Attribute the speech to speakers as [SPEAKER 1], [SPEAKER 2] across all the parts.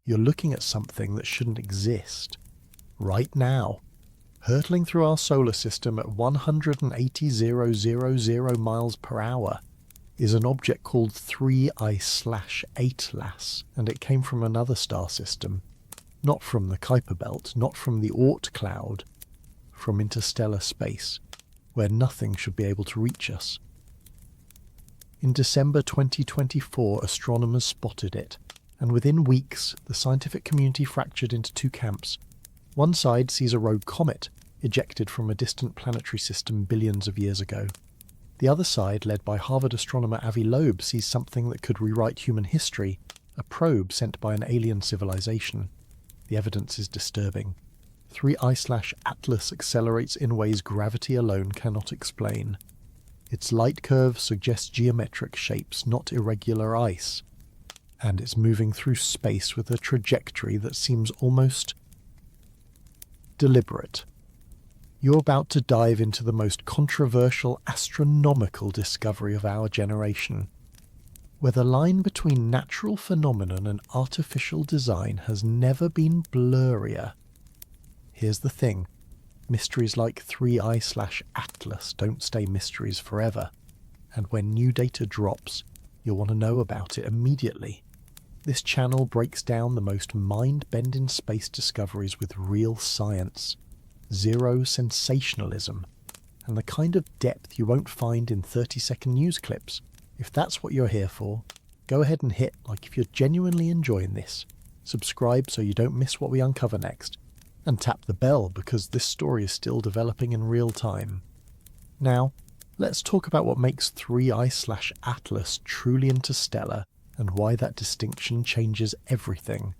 [SPEAKER 1] you're looking at something that shouldn't exist. Right now, hurtling through our solar system at 180,000 miles per hour is an object called 3I/Atlas, and it came from another star system. Not from the Kuiper belt, not from the Oort cloud, from interstellar space, where nothing should be able to reach us. In December 2024, astronomers spotted it, and within weeks, the scientific community fractured into two camps. One side sees a rogue comet, ejected from a distant planetary system billions of years ago. The other side, led by Harvard astronomer Avi Loeb, sees something that could rewrite human history, a probe sent by an alien civilization. The evidence is disturbing. 3I/Atlas accelerates in ways gravity alone cannot explain. Its light curve suggests geometric shapes, not irregular ice. And it's moving through space with a trajectory that seems almost deliberate. You're about to dive into the most controversial astronomical discovery of our generation, where the line between natural phenomenon and artificial design has never been blurrier. Here's the thing. Mysteries like 3I/Atlas don't stay mysteries forever, and when new data drops, you'll want to know about it immediately. This channel breaks down the most mind-bending space discoveries with real science, zero sensationalism, and the kind of depth you won't find in 30-second news clips. If that's what you're here for, go ahead and hit like if you're genuinely enjoying this. Subscribe so you don't miss what we uncover next, and tap the bell because this story is still developing in real time. Now, let's talk about what makes 3I/Atlas truly interstellar and why that distinction changes everything.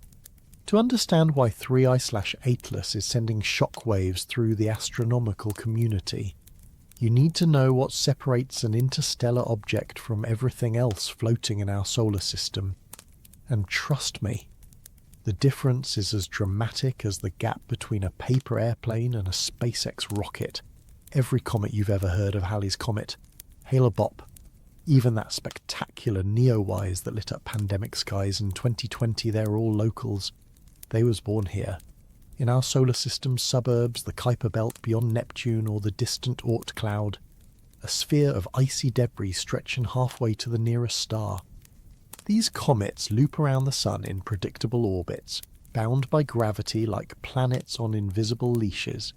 [SPEAKER 1] To understand why 3I/Atlas is sending shockwaves through the astronomical community, you need to know what separates an interstellar object from everything else floating in our solar system. And trust me, the difference is as dramatic as the gap between a paper airplane and a SpaceX rocket. Every comet you've ever heard of, Halley's Comet, Hale-Bopp, even that spectacular Neowise that lit up pandemic skies in 2020, they're all locals. They was born here, in our solar system's suburbs, the Kuiper belt beyond Neptune or the distant Oort cloud, a sphere of icy debris stretching halfway to the nearest star. These comets loop around the sun in predictable orbits, bound by gravity like planets on invisible leashes.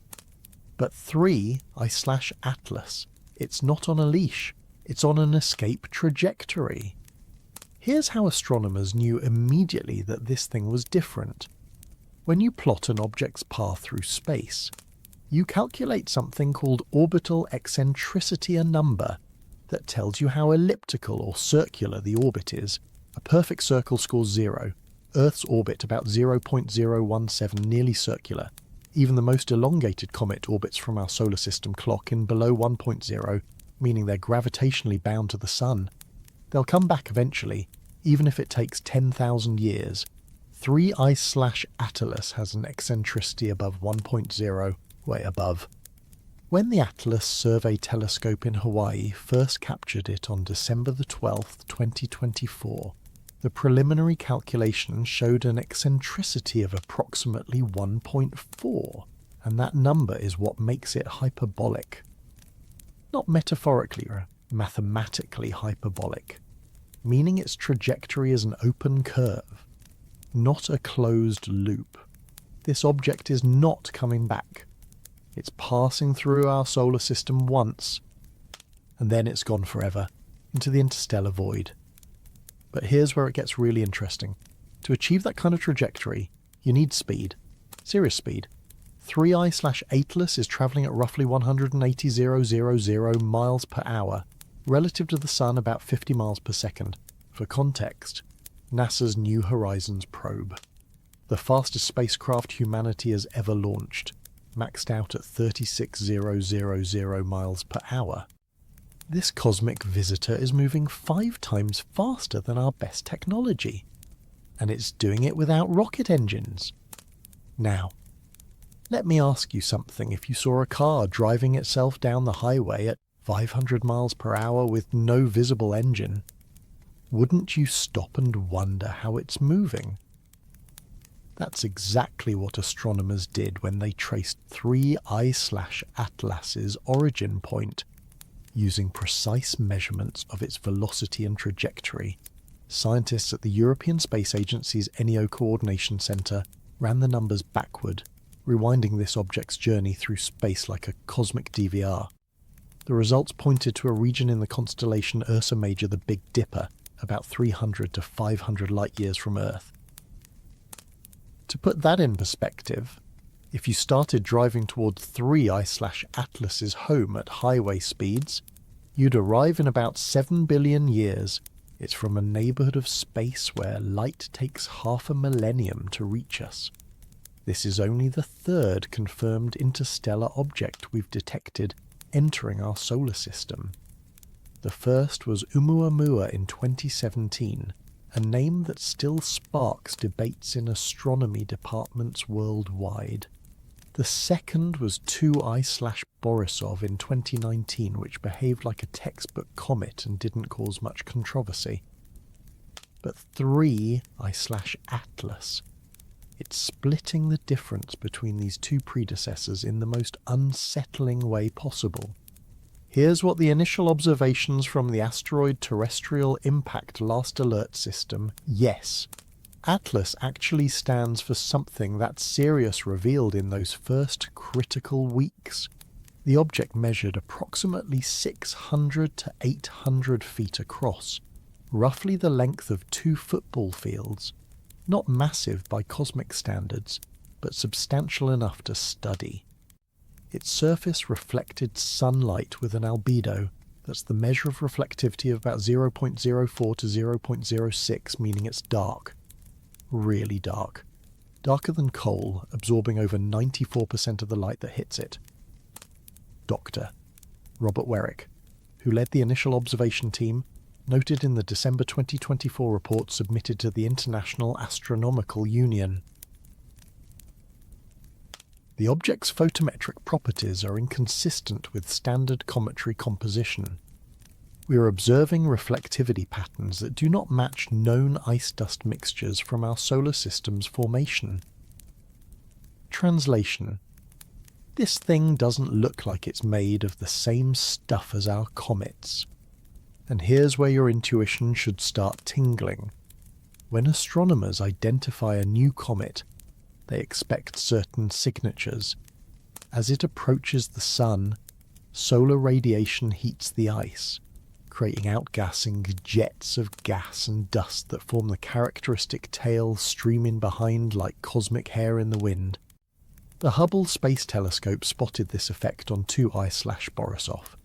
[SPEAKER 1] But 3I/Atlas, it's not on a leash, it's on an escape trajectory. Here's how astronomers knew immediately that this thing was different. When you plot an object's path through space, you calculate something called orbital eccentricity, a number that tells you how elliptical or circular the orbit is. A perfect circle scores 0. Earth's orbit about 0.017, nearly circular. Even the most elongated comet orbits from our solar system clock in below 1.0, meaning they're gravitationally bound to the sun. They'll come back eventually, even if it takes 10,000 years. 3I/Atlas has an eccentricity above 1.0, way above. When the Atlas Survey Telescope in Hawaii first captured it on December the 12th, 2024, the preliminary calculations showed an eccentricity of approximately 1.4, and that number is what makes it hyperbolic. Not metaphorically or mathematically hyperbolic, meaning its trajectory is an open curve, not a closed loop. This object is not coming back. It's passing through our solar system once, and then it's gone forever, into the interstellar void. But here's where it gets really interesting. To achieve that kind of trajectory, you need speed. Serious speed. 3I/Atlas is travelling at roughly 180,000 miles per hour, relative to the Sun about 50 miles per second. For context, NASA's New Horizons probe, the fastest spacecraft humanity has ever launched, maxed out at 36,000 miles per hour. This cosmic visitor is moving 5 times faster than our best technology, and it's doing it without rocket engines. Now, let me ask you something. If you saw a car driving itself down the highway at 500 miles per hour with no visible engine, wouldn't you stop and wonder how it's moving? That's exactly what astronomers did when they traced 3 I/Atlas's origin point, using precise measurements of its velocity and trajectory. Scientists at the European Space Agency's ENIO Coordination Centre ran the numbers backward, rewinding this object's journey through space like a cosmic DVR. The results pointed to a region in the constellation Ursa Major, the Big Dipper, about 300 to 500 light-years from Earth. To put that in perspective, if you started driving toward 3 I/Atlas's home at highway speeds, you'd arrive in about 7 billion years. It's from a neighbourhood of space where light takes half a millennium to reach us. This is only the 3rd confirmed interstellar object we've detected entering our solar system. The first was Oumuamua in 2017, a name that still sparks debates in astronomy departments worldwide. The second was 2 I/Borisov in 2019, which behaved like a textbook comet and didn't cause much controversy. But 3 I/Atlas. It's splitting the difference between these two predecessors in the most unsettling way possible. Here's what the initial observations from the Asteroid Terrestrial Impact Last Alert System, yes, Atlas actually stands for something that Sirius revealed in those first critical weeks. The object measured approximately 600 to 800 feet across, roughly the length of 2 football fields. Not massive by cosmic standards, but substantial enough to study. Its surface reflected sunlight with an albedo, that's the measure of reflectivity of about 0.04 to 0.06, meaning it's dark. Really dark. Darker than coal, absorbing over 94% of the light that hits it. Dr. Robert Werrick, who led the initial observation team, noted in the December 2024 report submitted to the International Astronomical Union. The object's photometric properties are inconsistent with standard cometary composition. We are observing reflectivity patterns that do not match known ice-dust mixtures from our solar system's formation. Translation. This thing doesn't look like it's made of the same stuff as our comets. And here's where your intuition should start tingling. When astronomers identify a new comet, they expect certain signatures. As it approaches the sun, solar radiation heats the ice, creating outgassing jets of gas and dust that form the characteristic tail streaming behind like cosmic hair in the wind. The Hubble Space Telescope spotted this effect on 2 I/Borisov,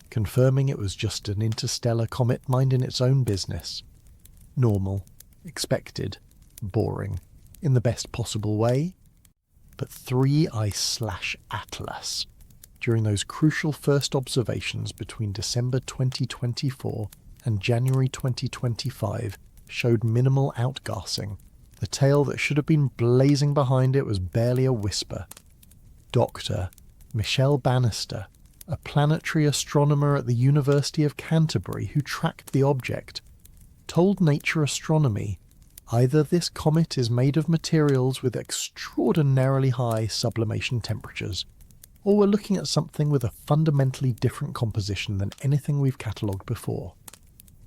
[SPEAKER 1] confirming it was just an interstellar comet minding its own business. Normal, expected, boring, in the best possible way. But 3 I/Atlas, during those crucial first observations between December 2024 and January 2025, showed minimal outgassing. The tail that should have been blazing behind it was barely a whisper. Dr. Michelle Bannister, a planetary astronomer at the University of Canterbury who tracked the object, told Nature Astronomy, either this comet is made of materials with extraordinarily high sublimation temperatures, or we're looking at something with a fundamentally different composition than anything we've catalogued before.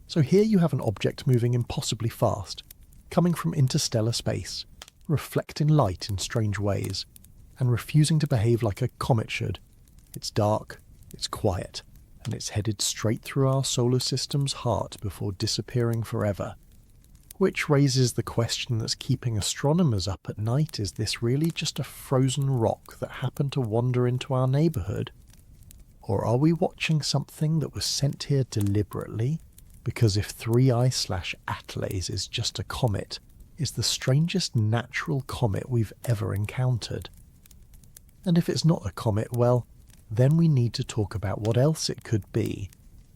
[SPEAKER 1] So here you have an object moving impossibly fast, coming from interstellar space, reflecting light in strange ways, and refusing to behave like a comet should. It's dark, it's quiet, and it's headed straight through our solar system's heart before disappearing forever. Which raises the question that's keeping astronomers up at night: is this really just a frozen rock that happened to wander into our neighbourhood? Or are we watching something that was sent here deliberately? Because if 3 I/Atlas is just a comet, it's the strangest natural comet we've ever encountered. And if it's not a comet, well, then we need to talk about what else it could be,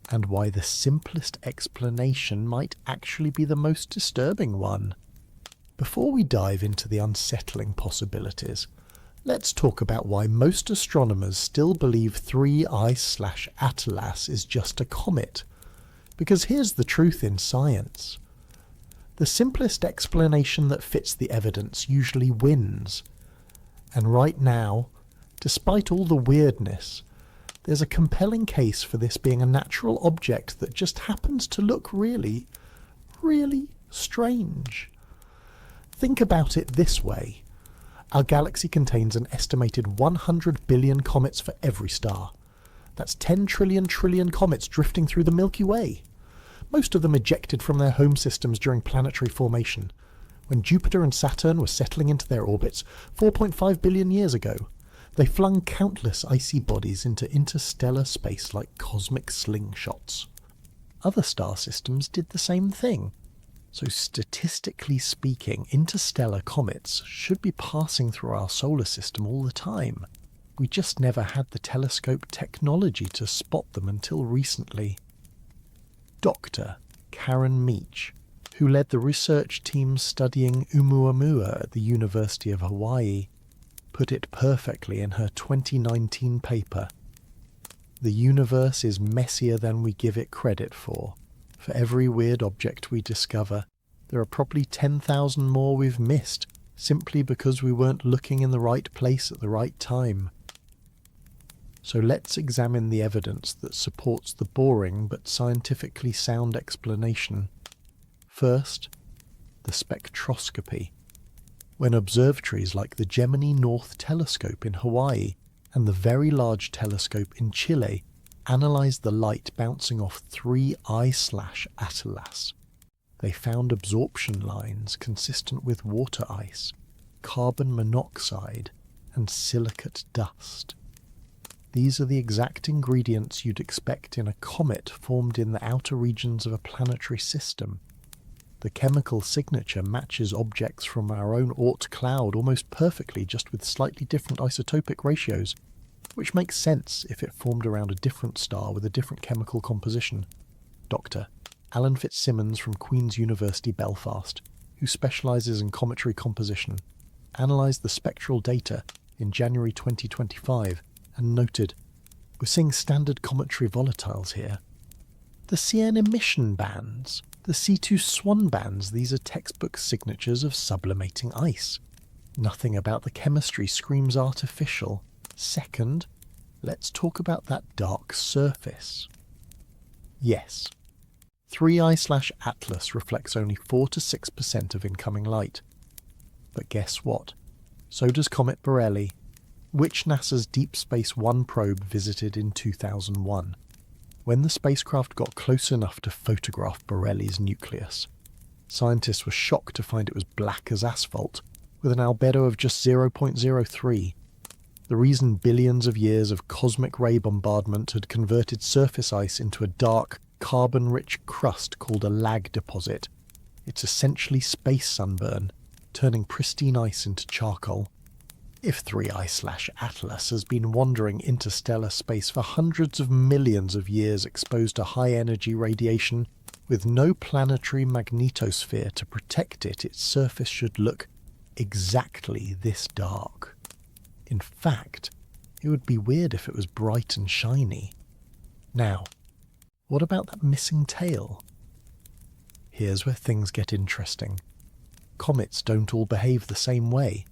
[SPEAKER 1] and why the simplest explanation might actually be the most disturbing one. Before we dive into the unsettling possibilities, let's talk about why most astronomers still believe 3 I/Atlas is just a comet. Because here's the truth in science. The simplest explanation that fits the evidence usually wins. And right now, despite all the weirdness, there's a compelling case for this being a natural object that just happens to look really, really strange. Think about it this way. Our galaxy contains an estimated 100 billion comets for every star. That's 10 trillion comets drifting through the Milky Way. Most of them ejected from their home systems during planetary formation, when Jupiter and Saturn were settling into their orbits 4.5 billion years ago. They flung countless icy bodies into interstellar space like cosmic slingshots. Other star systems did the same thing. So statistically speaking, interstellar comets should be passing through our solar system all the time. We just never had the telescope technology to spot them until recently. Dr. Karen Meach, who led the research team studying Oumuamua at the University of Hawaii, put it perfectly in her 2019 paper. The universe is messier than we give it credit for. For every weird object we discover, there are probably 10,000 more we've missed, simply because we weren't looking in the right place at the right time. So let's examine the evidence that supports the boring but scientifically sound explanation. First, the spectroscopy. When observatories like the Gemini North Telescope in Hawaii and the Very Large Telescope in Chile analysed the light bouncing off 3 I/Atlas, they found absorption lines consistent with water ice, carbon monoxide, and silicate dust. These are the exact ingredients you'd expect in a comet formed in the outer regions of a planetary system. The chemical signature matches objects from our own Oort cloud almost perfectly, just with slightly different isotopic ratios, which makes sense if it formed around a different star with a different chemical composition. Dr. Alan Fitzsimmons from Queen's University Belfast, who specialises in cometary composition, analysed the spectral data in January 2025 and noted, "We're seeing standard cometary volatiles here. The CN emission bands, the C2 Swan bands, these are textbook signatures of sublimating ice. Nothing about the chemistry screams artificial. Second, let's talk about that dark surface." Yes, 3 I/Atlas reflects only 4 to 6% of incoming light. But guess what? So does Comet Borrelly, which NASA's Deep Space One probe visited in 2001, when the spacecraft got close enough to photograph Borrelly's nucleus. Scientists were shocked to find it was black as asphalt, with an albedo of just 0.03. The reason billions of years of cosmic ray bombardment had converted surface ice into a dark, carbon-rich crust called a lag deposit. It's essentially space sunburn, turning pristine ice into charcoal. If 3 I/Atlas has been wandering interstellar space for hundreds of millions of years exposed to high-energy radiation, with no planetary magnetosphere to protect it, its surface should look exactly this dark. In fact, it would be weird if it was bright and shiny. Now, what about that missing tail? Here's where things get interesting. Comets don't all behave the same way.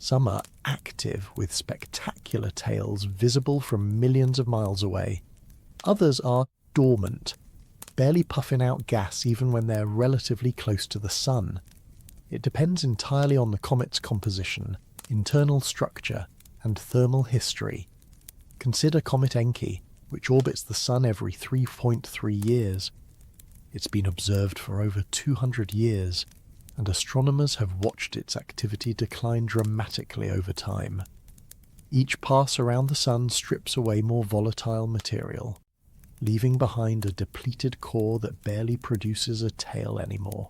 [SPEAKER 1] Some are active, with spectacular tails visible from millions of miles away. Others are dormant, barely puffing out gas even when they're relatively close to the sun. It depends entirely on the comet's composition, internal structure, and thermal history. Consider Comet Encke, which orbits the Sun every 3.3 years. It's been observed for over 200 years, and astronomers have watched its activity decline dramatically over time. Each pass around the Sun strips away more volatile material, leaving behind a depleted core that barely produces a tail anymore.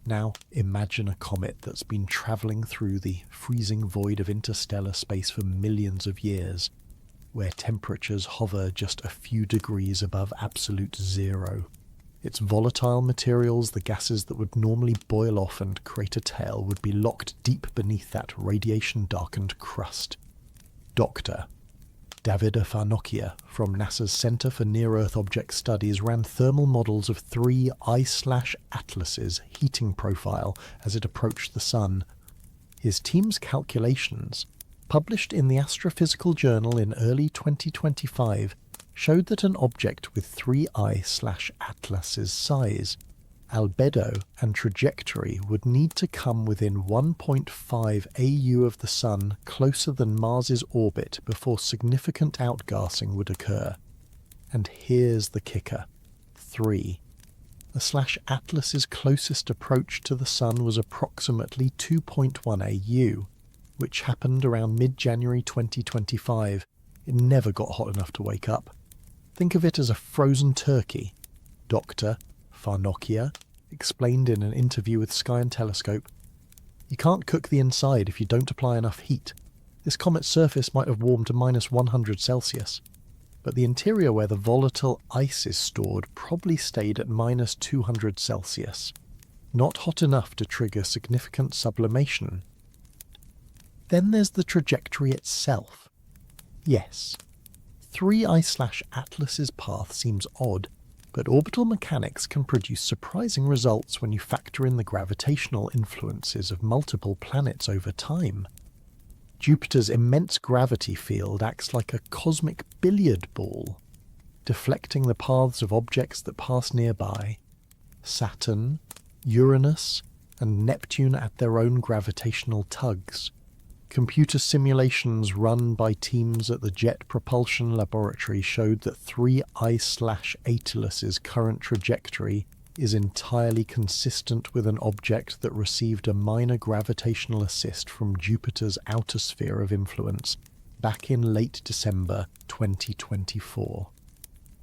[SPEAKER 1] Now imagine a comet that's been travelling through the freezing void of interstellar space for millions of years, where temperatures hover just a few degrees above absolute zero. Its volatile materials, the gases that would normally boil off and create a tail, would be locked deep beneath that radiation-darkened crust. Dr. Davide Farnocchia from NASA's Center for Near-Earth Object Studies ran thermal models of 3 I/Atlas's heating profile as it approached the Sun. His team's calculations, published in the Astrophysical Journal in early 2025, showed that an object with 3 I/Atlas's size, albedo and trajectory would need to come within 1.5 AU of the Sun closer than Mars's orbit before significant outgassing would occur. And here's the kicker. 3. The /Atlas's closest approach to the Sun was approximately 2.1 AU, which happened around mid-January 2025. It never got hot enough to wake up. Think of it as a frozen turkey. Dr. Farnocchia explained in an interview with Sky and Telescope, "You can't cook the inside if you don't apply enough heat. This comet's surface might have warmed to -100 Celsius, but the interior where the volatile ice is stored probably stayed at -200 Celsius. Not hot enough to trigger significant sublimation." Then there's the trajectory itself. Yes, 3 I/Atlas's path seems odd, but orbital mechanics can produce surprising results when you factor in the gravitational influences of multiple planets over time. Jupiter's immense gravity field acts like a cosmic billiard ball, deflecting the paths of objects that pass nearby. Saturn, Uranus, and Neptune at their own gravitational tugs. Computer simulations run by teams at the Jet Propulsion Laboratory showed that 3 I/Atlas's current trajectory is entirely consistent with an object that received a minor gravitational assist from Jupiter's outer sphere of influence back in late December 2024.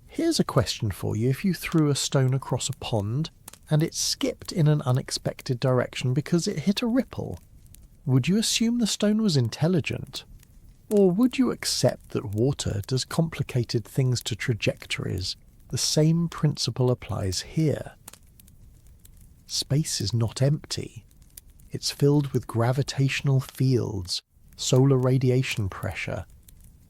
[SPEAKER 1] Here's a question for you. If you threw a stone across a pond and it skipped in an unexpected direction because it hit a ripple, would you assume the stone was intelligent? Or would you accept that water does complicated things to trajectories? The same principle applies here. Space is not empty. It's filled with gravitational fields, solar radiation pressure,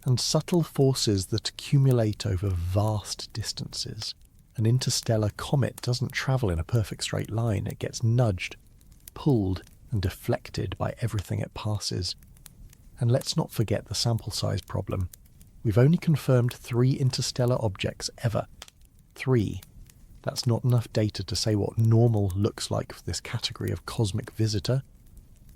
[SPEAKER 1] and subtle forces that accumulate over vast distances. An interstellar comet doesn't travel in a perfect straight line. It gets nudged, pulled, and deflected by everything it passes. And let's not forget the sample size problem. We've only confirmed 3 interstellar objects ever. 3. That's not enough data to say what normal looks like for this category of cosmic visitor.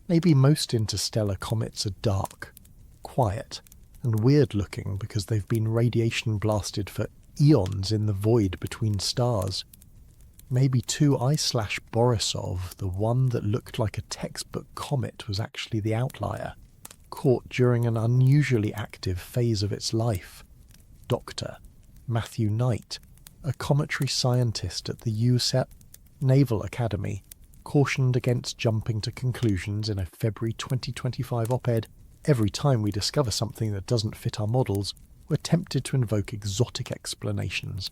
[SPEAKER 1] Maybe most interstellar comets are dark, quiet, and weird looking because they've been radiation blasted for eons in the void between stars. Maybe 2 I/Borisov, the one that looked like a textbook comet, was actually the outlier, caught during an unusually active phase of its life. Dr. Matthew Knight, a cometary scientist at the USEP Naval Academy, cautioned against jumping to conclusions in a February 2025 op-ed. "Every time we discover something that doesn't fit our models, we're tempted to invoke exotic explanations.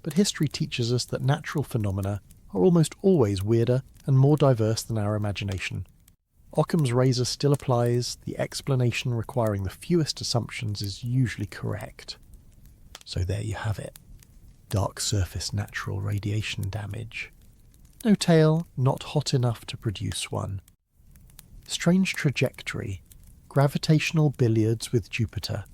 [SPEAKER 1] But history teaches us that natural phenomena are almost always weirder and more diverse than our imagination. Occam's razor still applies. The explanation requiring the fewest assumptions is usually correct." So there you have it. Dark surface natural radiation damage. No tail, not hot enough to produce one. Strange trajectory. Gravitational billiards with Jupiter.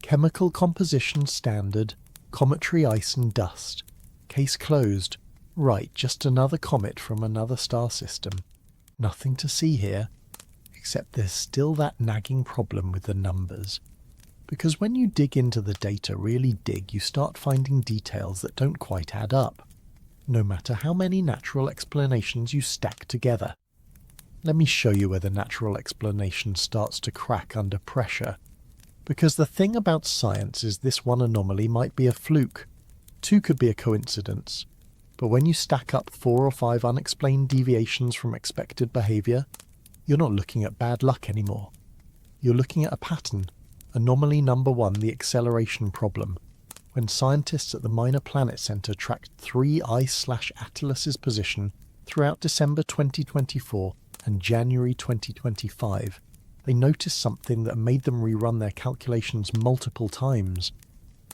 [SPEAKER 1] Chemical composition standard. Cometary ice and dust. Case closed. Right, just another comet from another star system. Nothing to see here, except there's still that nagging problem with the numbers. Because when you dig into the data, really dig, you start finding details that don't quite add up, no matter how many natural explanations you stack together. Let me show you where the natural explanation starts to crack under pressure. Because the thing about science is this one anomaly might be a fluke. 2 could be a coincidence. But when you stack up 4 or 5 unexplained deviations from expected behaviour, you're not looking at bad luck anymore. You're looking at a pattern. Anomaly number 1, the acceleration problem. When scientists at the Minor Planet Center tracked 3 I/Atlas's position throughout December 2024 and January 2025, they noticed something that made them rerun their calculations multiple times.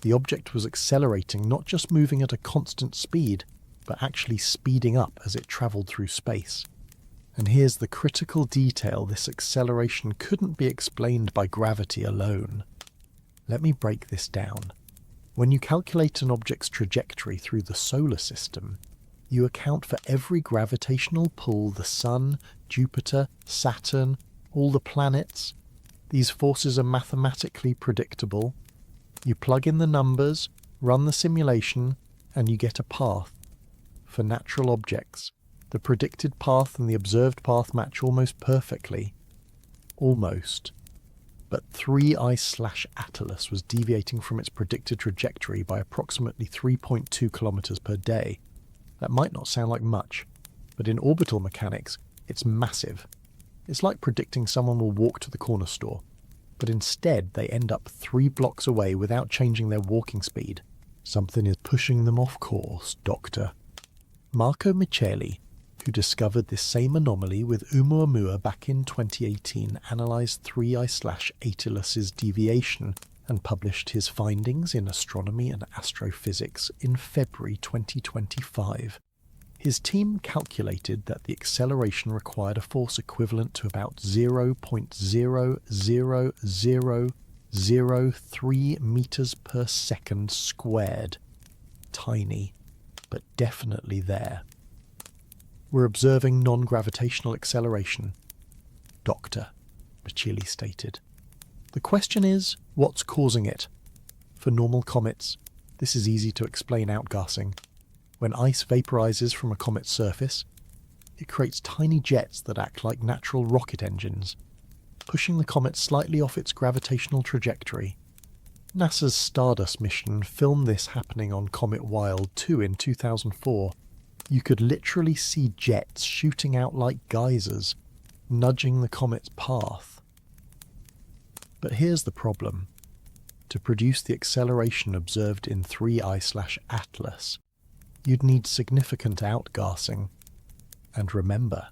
[SPEAKER 1] The object was accelerating, not just moving at a constant speed, but actually speeding up as it travelled through space. And here's the critical detail: this acceleration couldn't be explained by gravity alone. Let me break this down. When you calculate an object's trajectory through the solar system, you account for every gravitational pull the Sun, Jupiter, Saturn, all the planets. These forces are mathematically predictable. You plug in the numbers, run the simulation, and you get a path. For natural objects, the predicted path and the observed path match almost perfectly. Almost. But 3I/Atlas was deviating from its predicted trajectory by approximately 3.2 kilometers per day. That might not sound like much, but in orbital mechanics, it's massive. It's like predicting someone will walk to the corner store, but instead they end up 3 blocks away without changing their walking speed. Something is pushing them off course, Doctor. Marco Micheli, who discovered this same anomaly with Oumuamua back in 2018, analysed 3I/Atelas's deviation and published his findings in Astronomy and Astrophysics in February 2025. His team calculated that the acceleration required a force equivalent to about 0.00003 meters per second squared. Tiny, but definitely there. We're observing non-gravitational acceleration, Doctor, Micheli stated. The question is, what's causing it? For normal comets, this is easy to explain: outgassing. When ice vaporizes from a comet's surface, it creates tiny jets that act like natural rocket engines, pushing the comet slightly off its gravitational trajectory. NASA's Stardust mission filmed this happening on Comet Wild 2 in 2004. You could literally see jets shooting out like geysers, nudging the comet's path. But here's the problem. To produce the acceleration observed in 3I/Atlas, you'd need significant outgassing. And remember,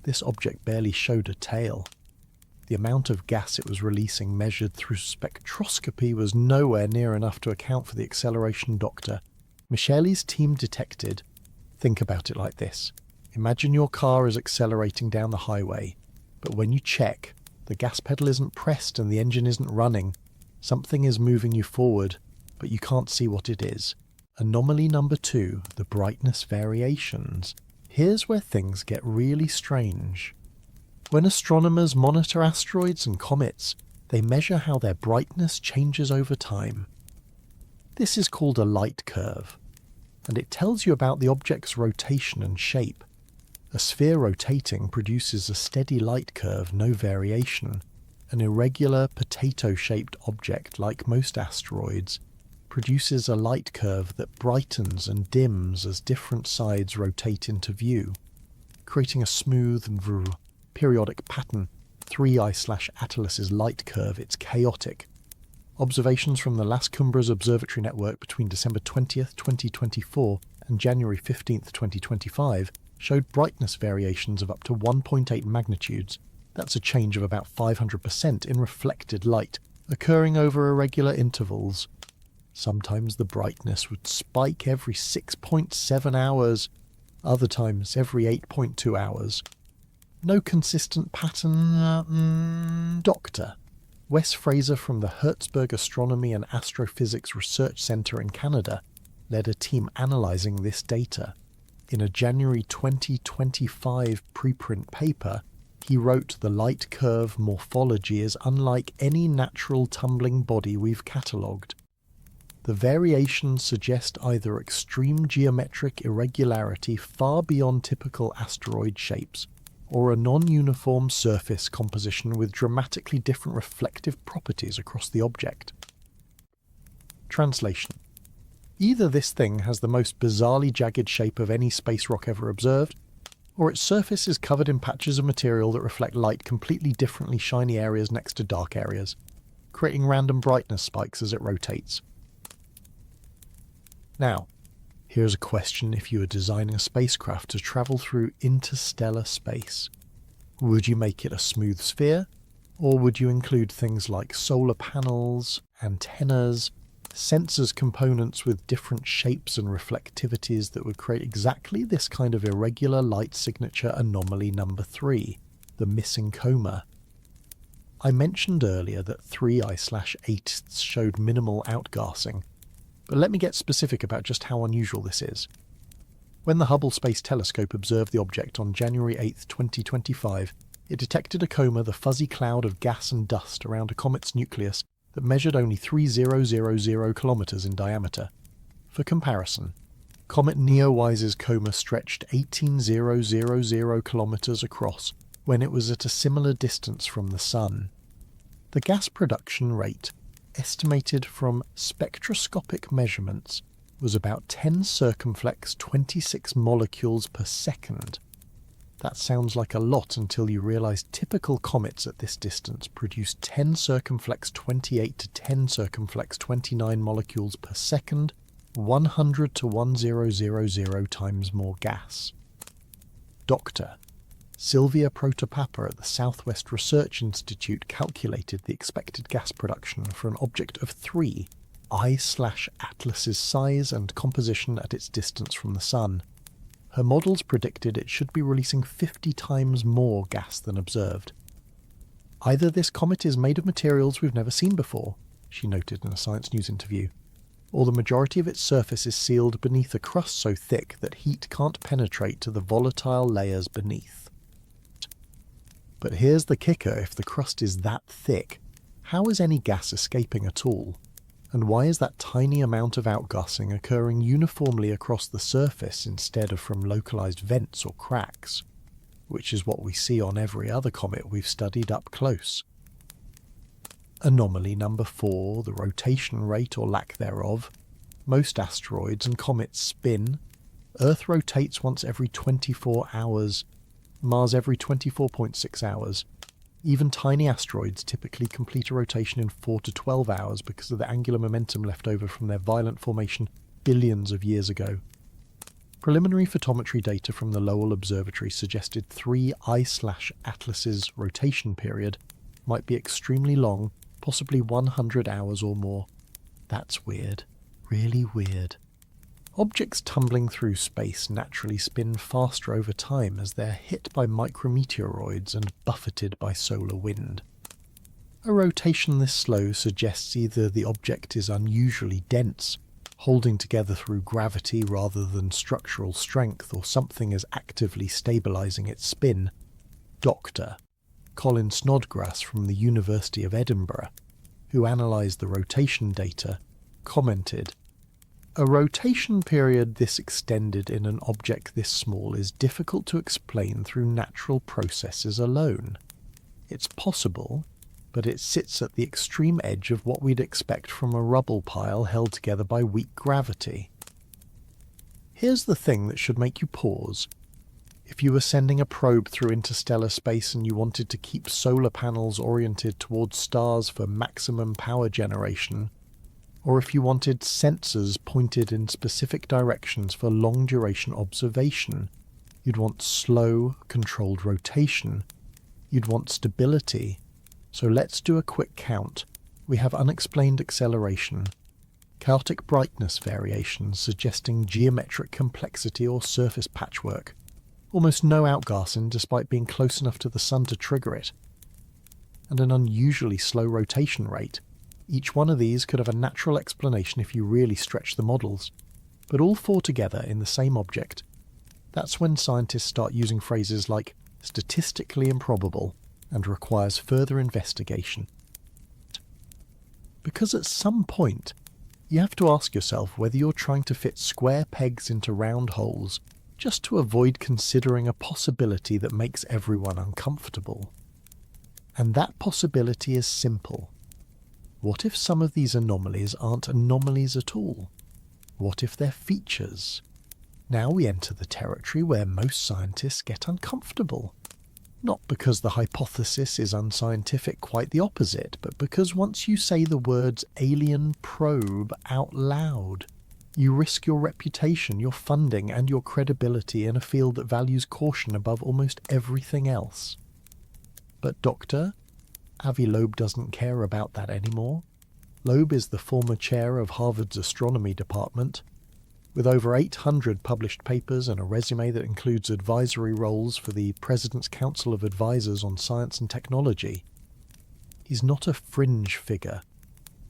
[SPEAKER 1] this object barely showed a tail. The amount of gas it was releasing measured through spectroscopy was nowhere near enough to account for the acceleration, Doctor. Micheli's team detected. Think about it like this. Imagine your car is accelerating down the highway, but when you check, the gas pedal isn't pressed and the engine isn't running. Something is moving you forward, but you can't see what it is. Anomaly number 2, the brightness variations. Here's where things get really strange. When astronomers monitor asteroids and comets, they measure how their brightness changes over time. This is called a light curve, and it tells you about the object's rotation and shape. A sphere rotating produces a steady light curve, no variation. An irregular, potato-shaped object, like most asteroids, produces a light curve that brightens and dims as different sides rotate into view, creating a smooth and periodic pattern. 3I/Atlas's light curve, it's chaotic. Observations from the Las Cumbres Observatory Network between December 20th, 2024 and January 15th, 2025 showed brightness variations of up to 1.8 magnitudes. That's a change of about 500% in reflected light, occurring over irregular intervals. Sometimes the brightness would spike every 6.7 hours, other times every 8.2 hours. No consistent pattern, Doctor. Wes Fraser from the Hertzberg Astronomy and Astrophysics Research Centre in Canada led a team analysing this data. In a January 2025 preprint paper, he wrote the light curve morphology is unlike any natural tumbling body we've catalogued. The variations suggest either extreme geometric irregularity far beyond typical asteroid shapes, or a non-uniform surface composition with dramatically different reflective properties across the object. Translation. Either this thing has the most bizarrely jagged shape of any space rock ever observed, or its surface is covered in patches of material that reflect light completely differently shiny areas next to dark areas, creating random brightness spikes as it rotates. Now, here's a question if you were designing a spacecraft to travel through interstellar space. Would you make it a smooth sphere, Or would you include things like solar panels, antennas, sensors components with different shapes and reflectivities that would create exactly this kind of irregular light signature anomaly number 3, the missing coma? I mentioned earlier that 3I/8 showed minimal outgassing, but let me get specific about just how unusual this is. When the Hubble Space Telescope observed the object on January 8, 2025, it detected a coma, the fuzzy cloud of gas and dust around a comet's nucleus that measured only 3000 kilometers in diameter. For comparison, Comet Neowise's coma stretched 18,000 kilometers across when it was at a similar distance from the Sun. The gas production rate, estimated from spectroscopic measurements, was about 10 circumflex 26 molecules per second. That sounds like a lot until you realise typical comets at this distance produce 10 circumflex 28 to 10 circumflex 29 molecules per second, 100 to 1000 times more gas. Dr. Sylvia Protopapa at the Southwest Research Institute calculated the expected gas production for an object of 3 I/Atlas's size and composition at its distance from the Sun. Her models predicted it should be releasing 50 times more gas than observed. Either this comet is made of materials we've never seen before, she noted in a Science News interview, or the majority of its surface is sealed beneath a crust so thick that heat can't penetrate to the volatile layers beneath. But here's the kicker: if the crust is that thick, how is any gas escaping at all? And why is that tiny amount of outgassing occurring uniformly across the surface instead of from localized vents or cracks, which is what we see on every other comet we've studied up close? Anomaly number 4, the rotation rate or lack thereof. Most asteroids and comets spin. Earth rotates once every 24 hours, Mars every 24.6 hours. Even tiny asteroids typically complete a rotation in 4 to 12 hours because of the angular momentum left over from their violent formation billions of years ago. Preliminary photometry data from the Lowell Observatory suggested 3 I/Atlas's rotation period might be extremely long, possibly 100 hours or more. That's weird. Really weird. Objects tumbling through space naturally spin faster over time as they're hit by micrometeoroids and buffeted by solar wind. A rotation this slow suggests either the object is unusually dense, holding together through gravity rather than structural strength, or something is actively stabilizing its spin. Dr. Colin Snodgrass from the University of Edinburgh, who analysed the rotation data, commented, "A rotation period this extended in an object this small is difficult to explain through natural processes alone. It's possible, but it sits at the extreme edge of what we'd expect from a rubble pile held together by weak gravity." Here's the thing that should make you pause. If you were sending a probe through interstellar space and you wanted to keep solar panels oriented towards stars for maximum power generation, or if you wanted sensors pointed in specific directions for long-duration observation, you'd want slow, controlled rotation. You'd want stability. So let's do a quick count. We have unexplained acceleration, chaotic brightness variations suggesting geometric complexity or surface patchwork, almost no outgassing despite being close enough to the Sun to trigger it, and an unusually slow rotation rate. Each one of these could have a natural explanation if you really stretch the models, but all 4 together in the same object. That's when scientists start using phrases like statistically improbable and requires further investigation. Because at some point, you have to ask yourself whether you're trying to fit square pegs into round holes just to avoid considering a possibility that makes everyone uncomfortable. And that possibility is simple. What if some of these anomalies aren't anomalies at all? What if they're features? Now we enter the territory where most scientists get uncomfortable. Not because the hypothesis is unscientific, quite the opposite, but because once you say the words alien probe out loud, you risk your reputation, your funding, and your credibility in a field that values caution above almost everything else. But Dr. Avi Loeb doesn't care about that anymore. Loeb is the former chair of Harvard's astronomy department, with over 800 published papers and a resume that includes advisory roles for the President's Council of Advisors on Science and Technology. He's not a fringe figure.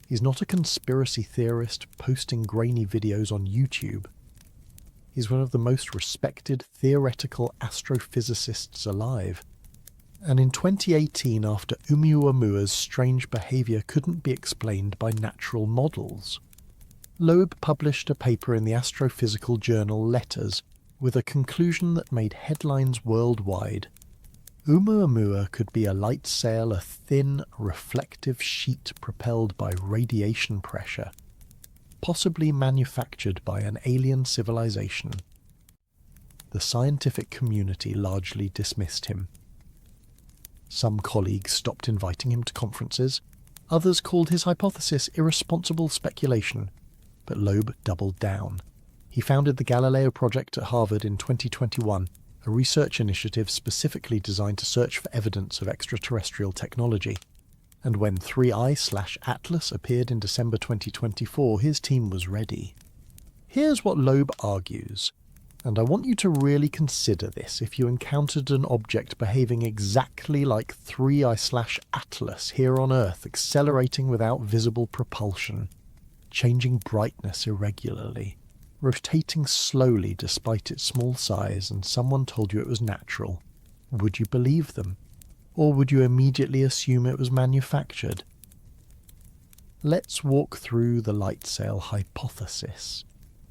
[SPEAKER 1] He's not a conspiracy theorist posting grainy videos on YouTube. He's one of the most respected theoretical astrophysicists alive. And in 2018, after Oumuamua's strange behaviour couldn't be explained by natural models, Loeb published a paper in the astrophysical journal Letters with a conclusion that made headlines worldwide. Oumuamua could be a light sail, a thin, reflective sheet propelled by radiation pressure, possibly manufactured by an alien civilization. The scientific community largely dismissed him. Some colleagues stopped inviting him to conferences. Others called his hypothesis irresponsible speculation. But Loeb doubled down. He founded the Galileo Project at Harvard in 2021, a research initiative specifically designed to search for evidence of extraterrestrial technology. And when 3I/Atlas appeared in December 2024, his team was ready. Here's what Loeb argues, and I want you to really consider this if you encountered an object behaving exactly like 3I/Atlas here on Earth, accelerating without visible propulsion, changing brightness irregularly, rotating slowly despite its small size, and someone told you it was natural. Would you believe them? Or would you immediately assume it was manufactured? Let's walk through the light sail hypothesis,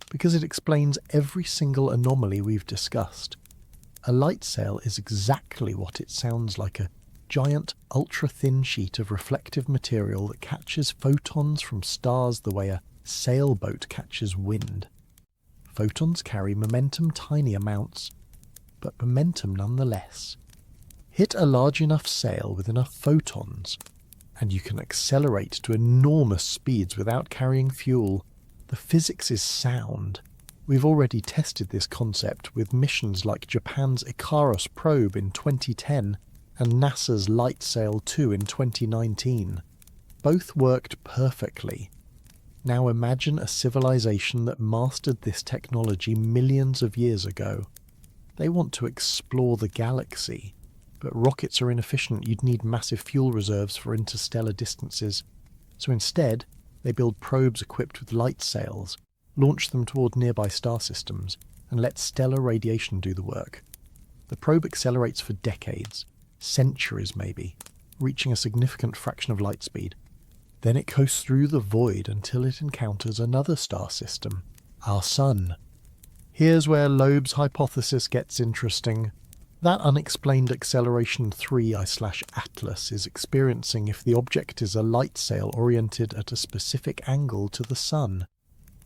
[SPEAKER 1] because it explains every single anomaly we've discussed. A light sail is exactly what it sounds like, a giant, ultra-thin sheet of reflective material that catches photons from stars the way a sailboat catches wind. Photons carry momentum tiny amounts, but momentum nonetheless. Hit a large enough sail with enough photons, and you can accelerate to enormous speeds without carrying fuel. The physics is sound. We've already tested this concept with missions like Japan's Icarus probe in 2010 and NASA's LightSail 2 in 2019. Both worked perfectly. Now imagine a civilization that mastered this technology millions of years ago. They want to explore the galaxy, but rockets are inefficient. You'd need massive fuel reserves for interstellar distances. So instead, they build probes equipped with light sails, launch them toward nearby star systems, and let stellar radiation do the work. The probe accelerates for decades, centuries maybe, reaching a significant fraction of light speed. Then it coasts through the void until it encounters another star system, our Sun. Here's where Loeb's hypothesis gets interesting. That unexplained acceleration 3I/Atlas is experiencing if the object is a light sail oriented at a specific angle to the Sun.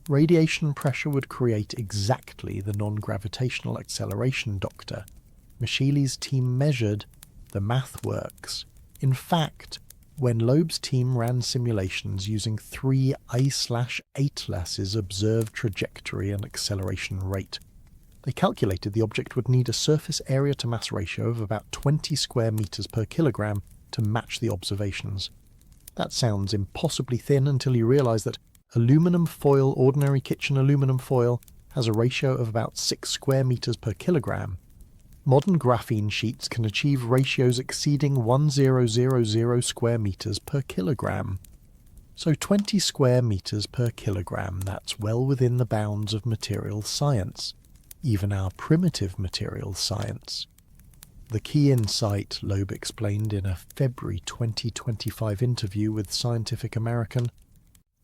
[SPEAKER 1] Radiation pressure would create exactly the non-gravitational acceleration, Dr. Micheli's team measured. The math works. In fact, when Loeb's team ran simulations using 3I/Atlas's observed trajectory and acceleration rate, they calculated the object would need a surface area to mass ratio of about 20 square meters per kilogram to match the observations. That sounds impossibly thin until you realize that aluminum foil, ordinary kitchen aluminum foil, has a ratio of about 6 square meters per kilogram. Modern graphene sheets can achieve ratios exceeding 1000 square meters per kilogram. So 20 square meters per kilogram, that's well within the bounds of material science, even our primitive material science. The key insight, Loeb explained in a February 2025 interview with Scientific American,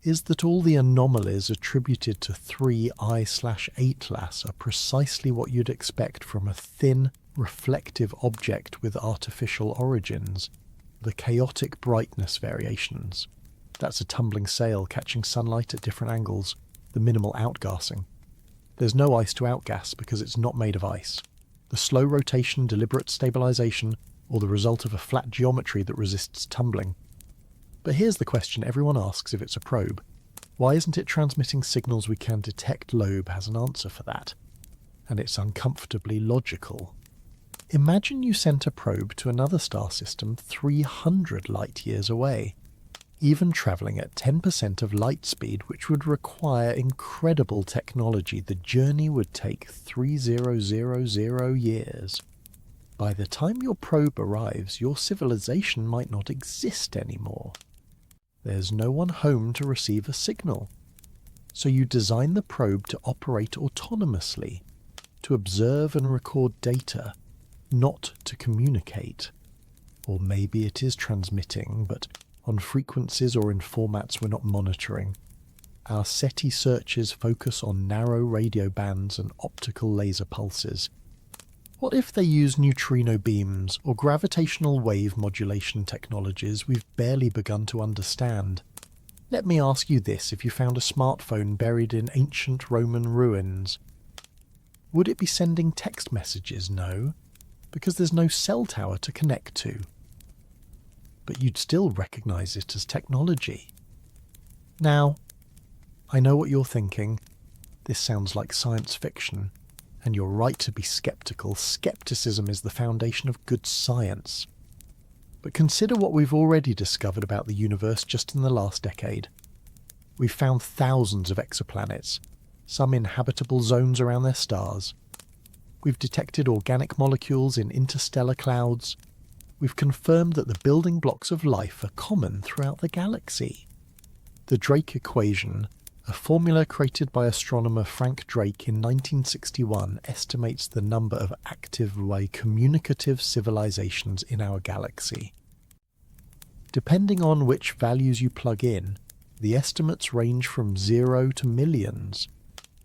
[SPEAKER 1] is that all the anomalies attributed to 3I/Atlas are precisely what you'd expect from a thin, reflective object with artificial origins. The chaotic brightness variations. That's a tumbling sail catching sunlight at different angles, the minimal outgassing. There's no ice to outgas because it's not made of ice. The slow rotation, deliberate stabilization, or the result of a flat geometry that resists tumbling. But here's the question everyone asks if it's a probe. Why isn't it transmitting signals we can detect? Loeb has an answer for that. And it's uncomfortably logical. Imagine you sent a probe to another star system 300 light-years away, even travelling at 10% of light speed, which would require incredible technology. The journey would take 3000 years. By the time your probe arrives, your civilization might not exist anymore. There's no one home to receive a signal. So you design the probe to operate autonomously, to observe and record data, not to communicate. Or maybe it is transmitting, but on frequencies or in formats we're not monitoring. Our SETI searches focus on narrow radio bands and optical laser pulses. What if they use neutrino beams or gravitational wave modulation technologies we've barely begun to understand? Let me ask you this: if you found a smartphone buried in ancient Roman ruins, would it be sending text messages? No, because there's no cell tower to connect to. But you'd still recognise it as technology. Now, I know what you're thinking. This sounds like science fiction, and you're right to be sceptical. Skepticism is the foundation of good science. But consider what we've already discovered about the universe just in the last decade. We've found thousands of exoplanets, some in habitable zones around their stars. We've detected organic molecules in interstellar clouds. We've confirmed that the building blocks of life are common throughout the galaxy. The Drake equation, a formula created by astronomer Frank Drake in 1961, estimates the number of active communicative civilizations in our galaxy. Depending on which values you plug in, the estimates range from 0 to millions.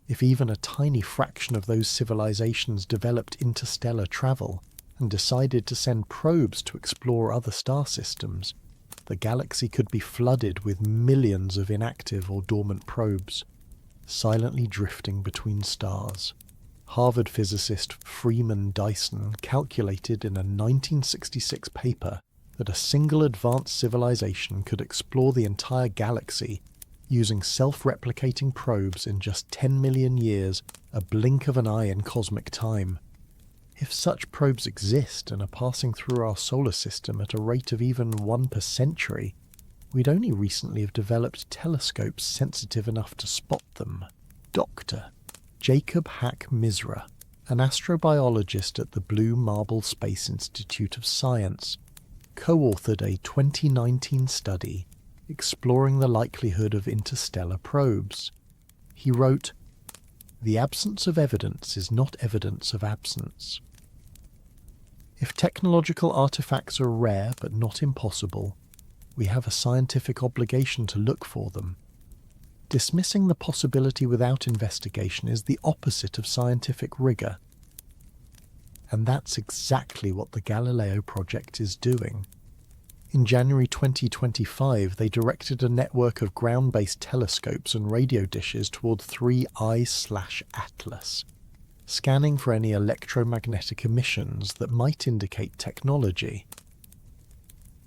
[SPEAKER 1] If even a tiny fraction of those civilizations developed interstellar travel and decided to send probes to explore other star systems, the galaxy could be flooded with millions of inactive or dormant probes, silently drifting between stars. Harvard physicist Freeman Dyson calculated in a 1966 paper that a single advanced civilization could explore the entire galaxy using self-replicating probes in just 10 million years, a blink of an eye in cosmic time. If such probes exist and are passing through our solar system at a rate of even 1 per century, we'd only recently have developed telescopes sensitive enough to spot them. Dr. Jacob Hack Misra, an astrobiologist at the Blue Marble Space Institute of Science, co-authored a 2019 study exploring the likelihood of interstellar probes. He wrote, "The absence of evidence is not evidence of absence. If technological artifacts are rare but not impossible, we have a scientific obligation to look for them. Dismissing the possibility without investigation is the opposite of scientific rigour. And that's exactly what the Galileo project is doing. In January 2025, they directed a network of ground-based telescopes and radio dishes toward 3I/Atlas, scanning for any electromagnetic emissions that might indicate technology.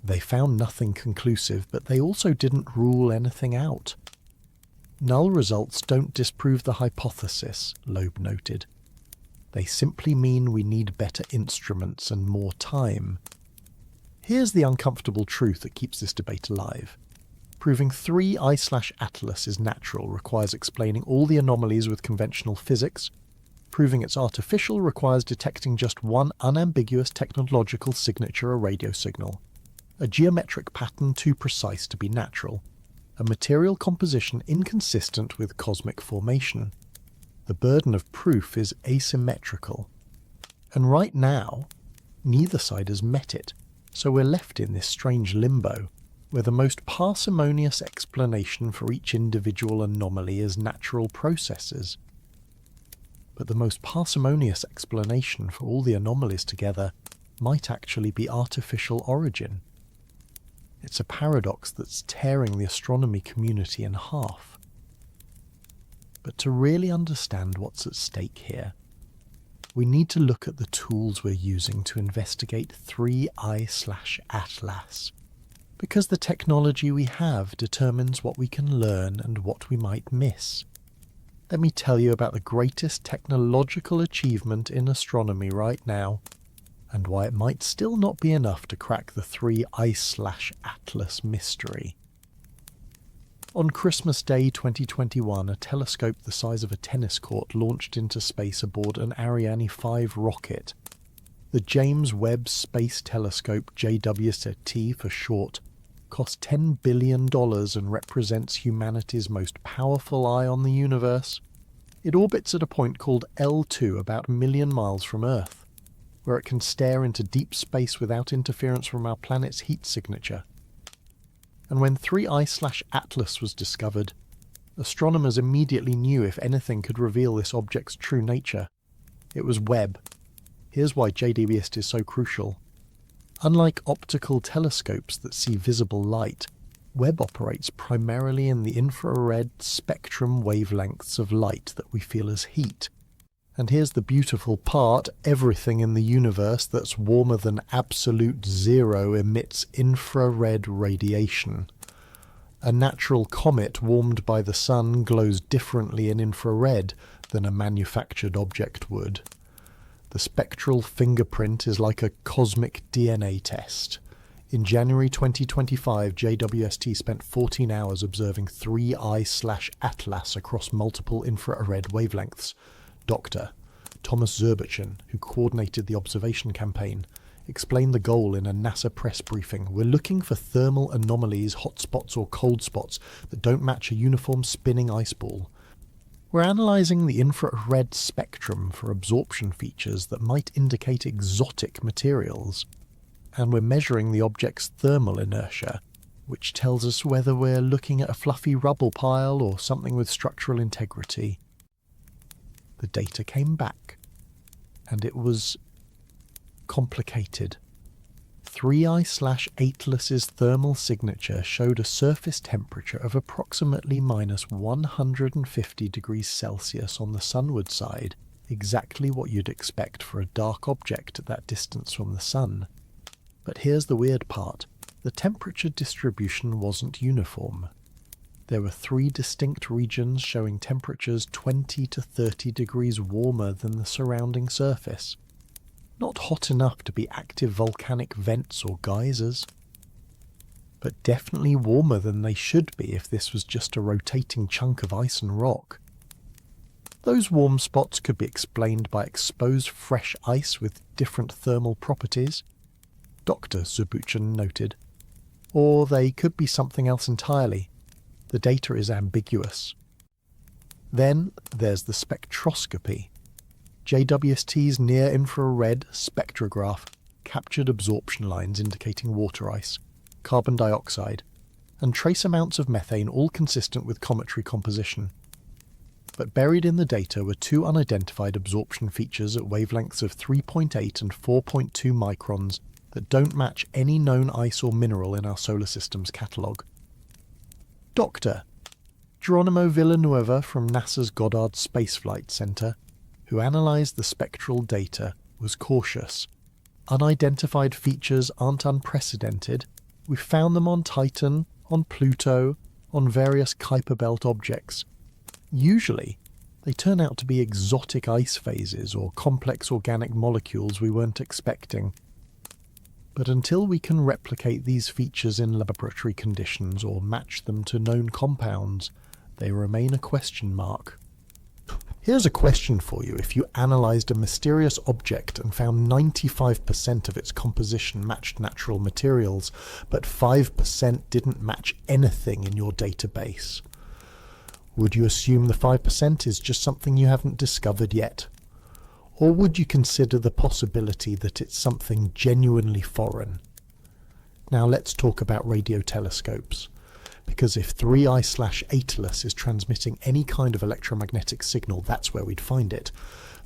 [SPEAKER 1] They found nothing conclusive, but they also didn't rule anything out. Null results don't disprove the hypothesis, Loeb noted. They simply mean we need better instruments and more time. Here's the uncomfortable truth that keeps this debate alive. Proving 3I/Atlas is natural requires explaining all the anomalies with conventional physics. Proving it's artificial requires detecting just one unambiguous technological signature, a radio signal. A geometric pattern too precise to be natural. A material composition inconsistent with cosmic formation. The burden of proof is asymmetrical. And right now, neither side has met it, so we're left in this strange limbo, where the most parsimonious explanation for each individual anomaly is natural processes. But the most parsimonious explanation for all the anomalies together might actually be artificial origin. It's a paradox that's tearing the astronomy community in half. But to really understand what's at stake here, we need to look at the tools we're using to investigate 3I/Atlas, because the technology we have determines what we can learn and what we might miss. Let me tell you about the greatest technological achievement in astronomy right now, and why it might still not be enough to crack the 3I/Atlas mystery. On Christmas Day 2021, a telescope the size of a tennis court launched into space aboard an Ariane 5 rocket. The James Webb Space Telescope, jwst for short, cost $10 billion and represents humanity's most powerful eye on the universe. It orbits at a point called L2, about a million miles from Earth, where it can stare into deep space without interference from our planet's heat signature. And when 3I/Atlas was discovered, astronomers immediately knew if anything could reveal this object's true nature. It was Webb. Here's why jwst is so crucial. Unlike optical telescopes that see visible light, Webb operates primarily in the infrared spectrum wavelengths of light that we feel as heat. And here's the beautiful part: everything in the universe that's warmer than absolute zero emits infrared radiation. A natural comet warmed by the sun glows differently in infrared than a manufactured object would. The spectral fingerprint is like a cosmic DNA test. In January 2025, jwst spent 14 hours observing 3I/Atlas across multiple infrared wavelengths. Dr. Thomas Zurbuchen, who coordinated the observation campaign, explained the goal in a NASA press briefing. We're looking for thermal anomalies, hotspots or cold spots that don't match a uniform spinning ice ball. We're analysing the infrared spectrum for absorption features that might indicate exotic materials. And we're measuring the object's thermal inertia, which tells us whether we're looking at a fluffy rubble pile or something with structural integrity. The data came back, and it was complicated. 3I/Atlas's thermal signature showed a surface temperature of approximately minus 150 degrees Celsius on the sunward side, exactly what you'd expect for a dark object at that distance from the sun. But here's the weird part: the temperature distribution wasn't uniform. There were 3 distinct regions showing temperatures 20 to 30 degrees warmer than the surrounding surface. Not hot enough to be active volcanic vents or geysers, but definitely warmer than they should be if this was just a rotating chunk of ice and rock. Those warm spots could be explained by exposed fresh ice with different thermal properties, Dr. Zurbuchen noted. Or they could be something else entirely. The data is ambiguous. Then there's the spectroscopy. jwst's near-infrared spectrograph captured absorption lines indicating water ice, carbon dioxide, and trace amounts of methane, all consistent with cometary composition. But buried in the data were 2 unidentified absorption features at wavelengths of 3.8 and 4.2 microns that don't match any known ice or mineral in our solar system's catalogue. Dr. Geronimo Villanueva from NASA's Goddard Space Flight Center, who analysed the spectral data, was cautious. Unidentified features aren't unprecedented. We found them on Titan, on Pluto, on various Kuiper belt objects. Usually, they turn out to be exotic ice phases or complex organic molecules we weren't expecting. But until we can replicate these features in laboratory conditions or match them to known compounds, they remain a question mark. Here's a question for you. If you analysed a mysterious object and found 95% of its composition matched natural materials, but 5% didn't match anything in your database, would you assume the 5% is just something you haven't discovered yet? Or would you consider the possibility that it's something genuinely foreign? Now let's talk about radio telescopes. Because if 3I/Atlas is transmitting any kind of electromagnetic signal, that's where we'd find it.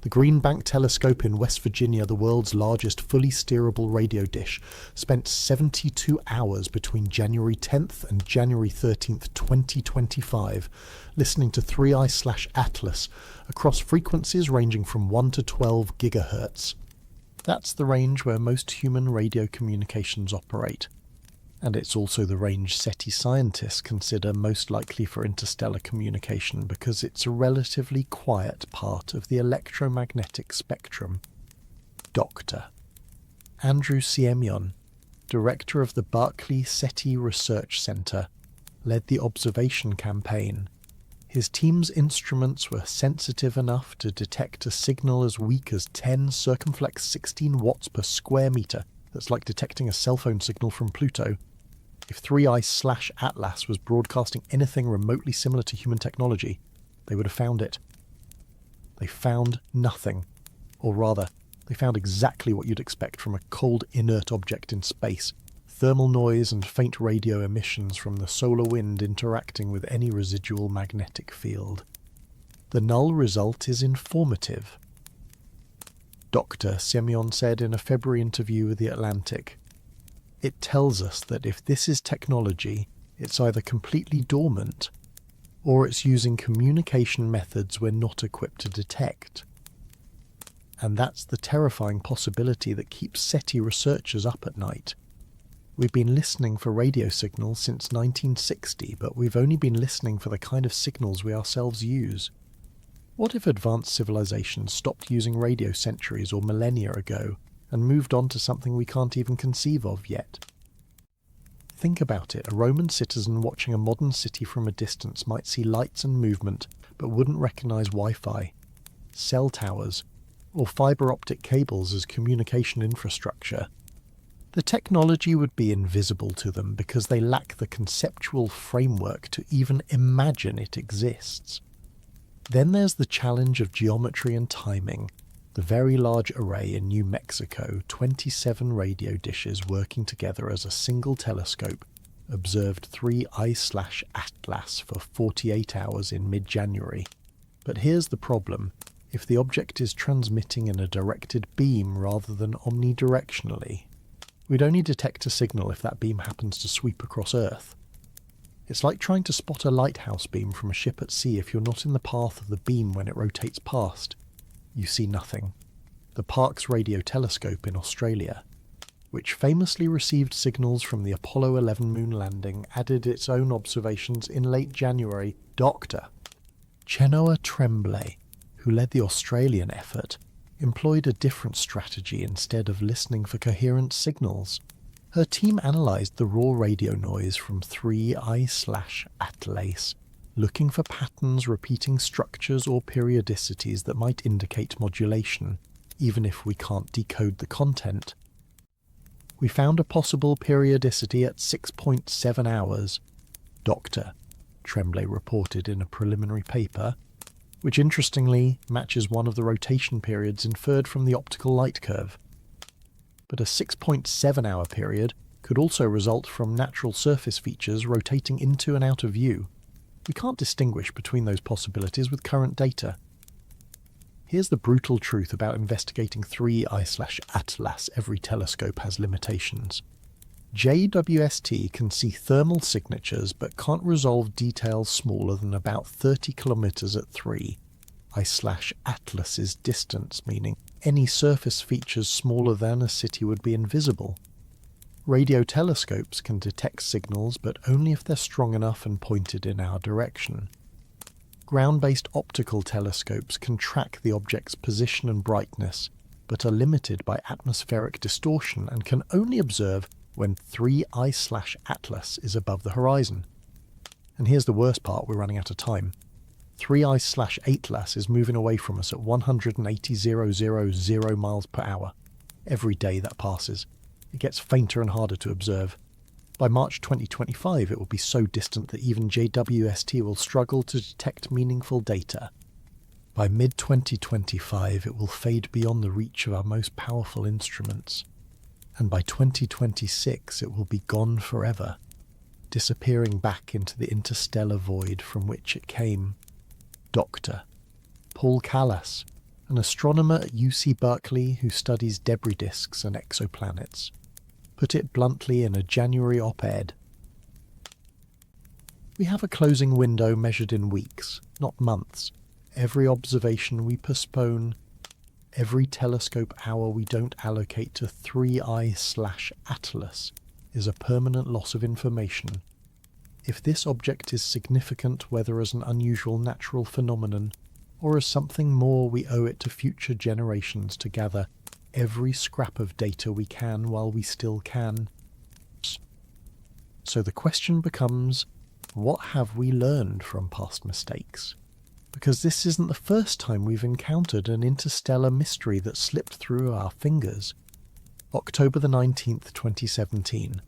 [SPEAKER 1] The Green Bank Telescope in West Virginia, the world's largest fully steerable radio dish, spent 72 hours between January 10th and January 13th, 2025, listening to 3I/Atlas across frequencies ranging from 1 to 12 gigahertz. That's the range where most human radio communications operate. And it's also the range SETI scientists consider most likely for interstellar communication because it's a relatively quiet part of the electromagnetic spectrum. Doctor. Andrew Siemion, director of the Berkeley SETI Research Center, led the observation campaign. His team's instruments were sensitive enough to detect a signal as weak as 10 circumflex 16 watts per square meter. That's like detecting a cell phone signal from Pluto. If 3i/Atlas was broadcasting anything remotely similar to human technology, they would have found it. They found nothing. Or rather, they found exactly what you'd expect from a cold, inert object in space. Thermal noise and faint radio emissions from the solar wind interacting with any residual magnetic field. The null result is informative. Dr. Siemion said in a February interview with The Atlantic, "It tells us that if this is technology, it's either completely dormant or it's using communication methods we're not equipped to detect. And that's the terrifying possibility that keeps SETI researchers up at night. We've been listening for radio signals since 1960, but we've only been listening for the kind of signals we ourselves use. What if advanced civilizations stopped using radio centuries or millennia ago and moved on to something we can't even conceive of yet?" Think about it. A Roman citizen watching a modern city from a distance might see lights and movement, but wouldn't recognize Wi-Fi, cell towers, or fiber optic cables as communication infrastructure. The technology would be invisible to them because they lack the conceptual framework to even imagine it exists. Then there's the challenge of geometry and timing. The Very Large Array in New Mexico, 27 radio dishes working together as a single telescope, observed 3i/Atlas for 48 hours in mid-January. But here's the problem. If the object is transmitting in a directed beam rather than omnidirectionally, we'd only detect a signal if that beam happens to sweep across Earth. It's like trying to spot a lighthouse beam from a ship at sea if you're not in the path of the beam when it rotates past. You see nothing. The Parkes Radio Telescope in Australia, which famously received signals from the Apollo 11 moon landing, added its own observations in late January. Dr. Chenoa Tremblay, who led the Australian effort, employed a different strategy instead of listening for coherent signals. Her team analysed the raw radio noise from 3i/Atlas, looking for patterns repeating structures or periodicities that might indicate modulation, even if we can't decode the content. We found a possible periodicity at 6.7 hours, Dr. Tremblay reported in a preliminary paper, which interestingly matches one of the rotation periods inferred from the optical light curve. But a 6.7-hour period could also result from natural surface features rotating into and out of view. We can't distinguish between those possibilities with current data. Here's the brutal truth about investigating 3i/Atlas. Every telescope has limitations. JWST can see thermal signatures but can't resolve details smaller than about 30 kilometers at 3i/Atlas's distance, meaning any surface features smaller than a city would be invisible. Radio telescopes can detect signals, but only if they're strong enough and pointed in our direction. Ground-based optical telescopes can track the object's position and brightness, but are limited by atmospheric distortion and can only observe when 3i/Atlas is above the horizon. And here's the worst part, we're running out of time. 3i/Atlas is moving away from us at 180,000 miles per hour. Every day that passes, it gets fainter and harder to observe. By March 2025, it will be so distant that even JWST will struggle to detect meaningful data. By mid-2025, it will fade beyond the reach of our most powerful instruments. And by 2026, it will be gone forever, disappearing back into the interstellar void from which it came. Dr. Paul Callas, an astronomer at UC Berkeley who studies debris disks and exoplanets, put it bluntly in a January op-ed. We have a closing window measured in weeks, not months. Every observation we postpone, every telescope hour we don't allocate to 3i/Atlas is a permanent loss of information. If this object is significant, whether as an unusual natural phenomenon or as something more, we owe it to future generations to gather every scrap of data we can while we still can. So the question becomes, what have we learned from past mistakes? Because this isn't the first time we've encountered an interstellar mystery that slipped through our fingers. October the 19th, 2017.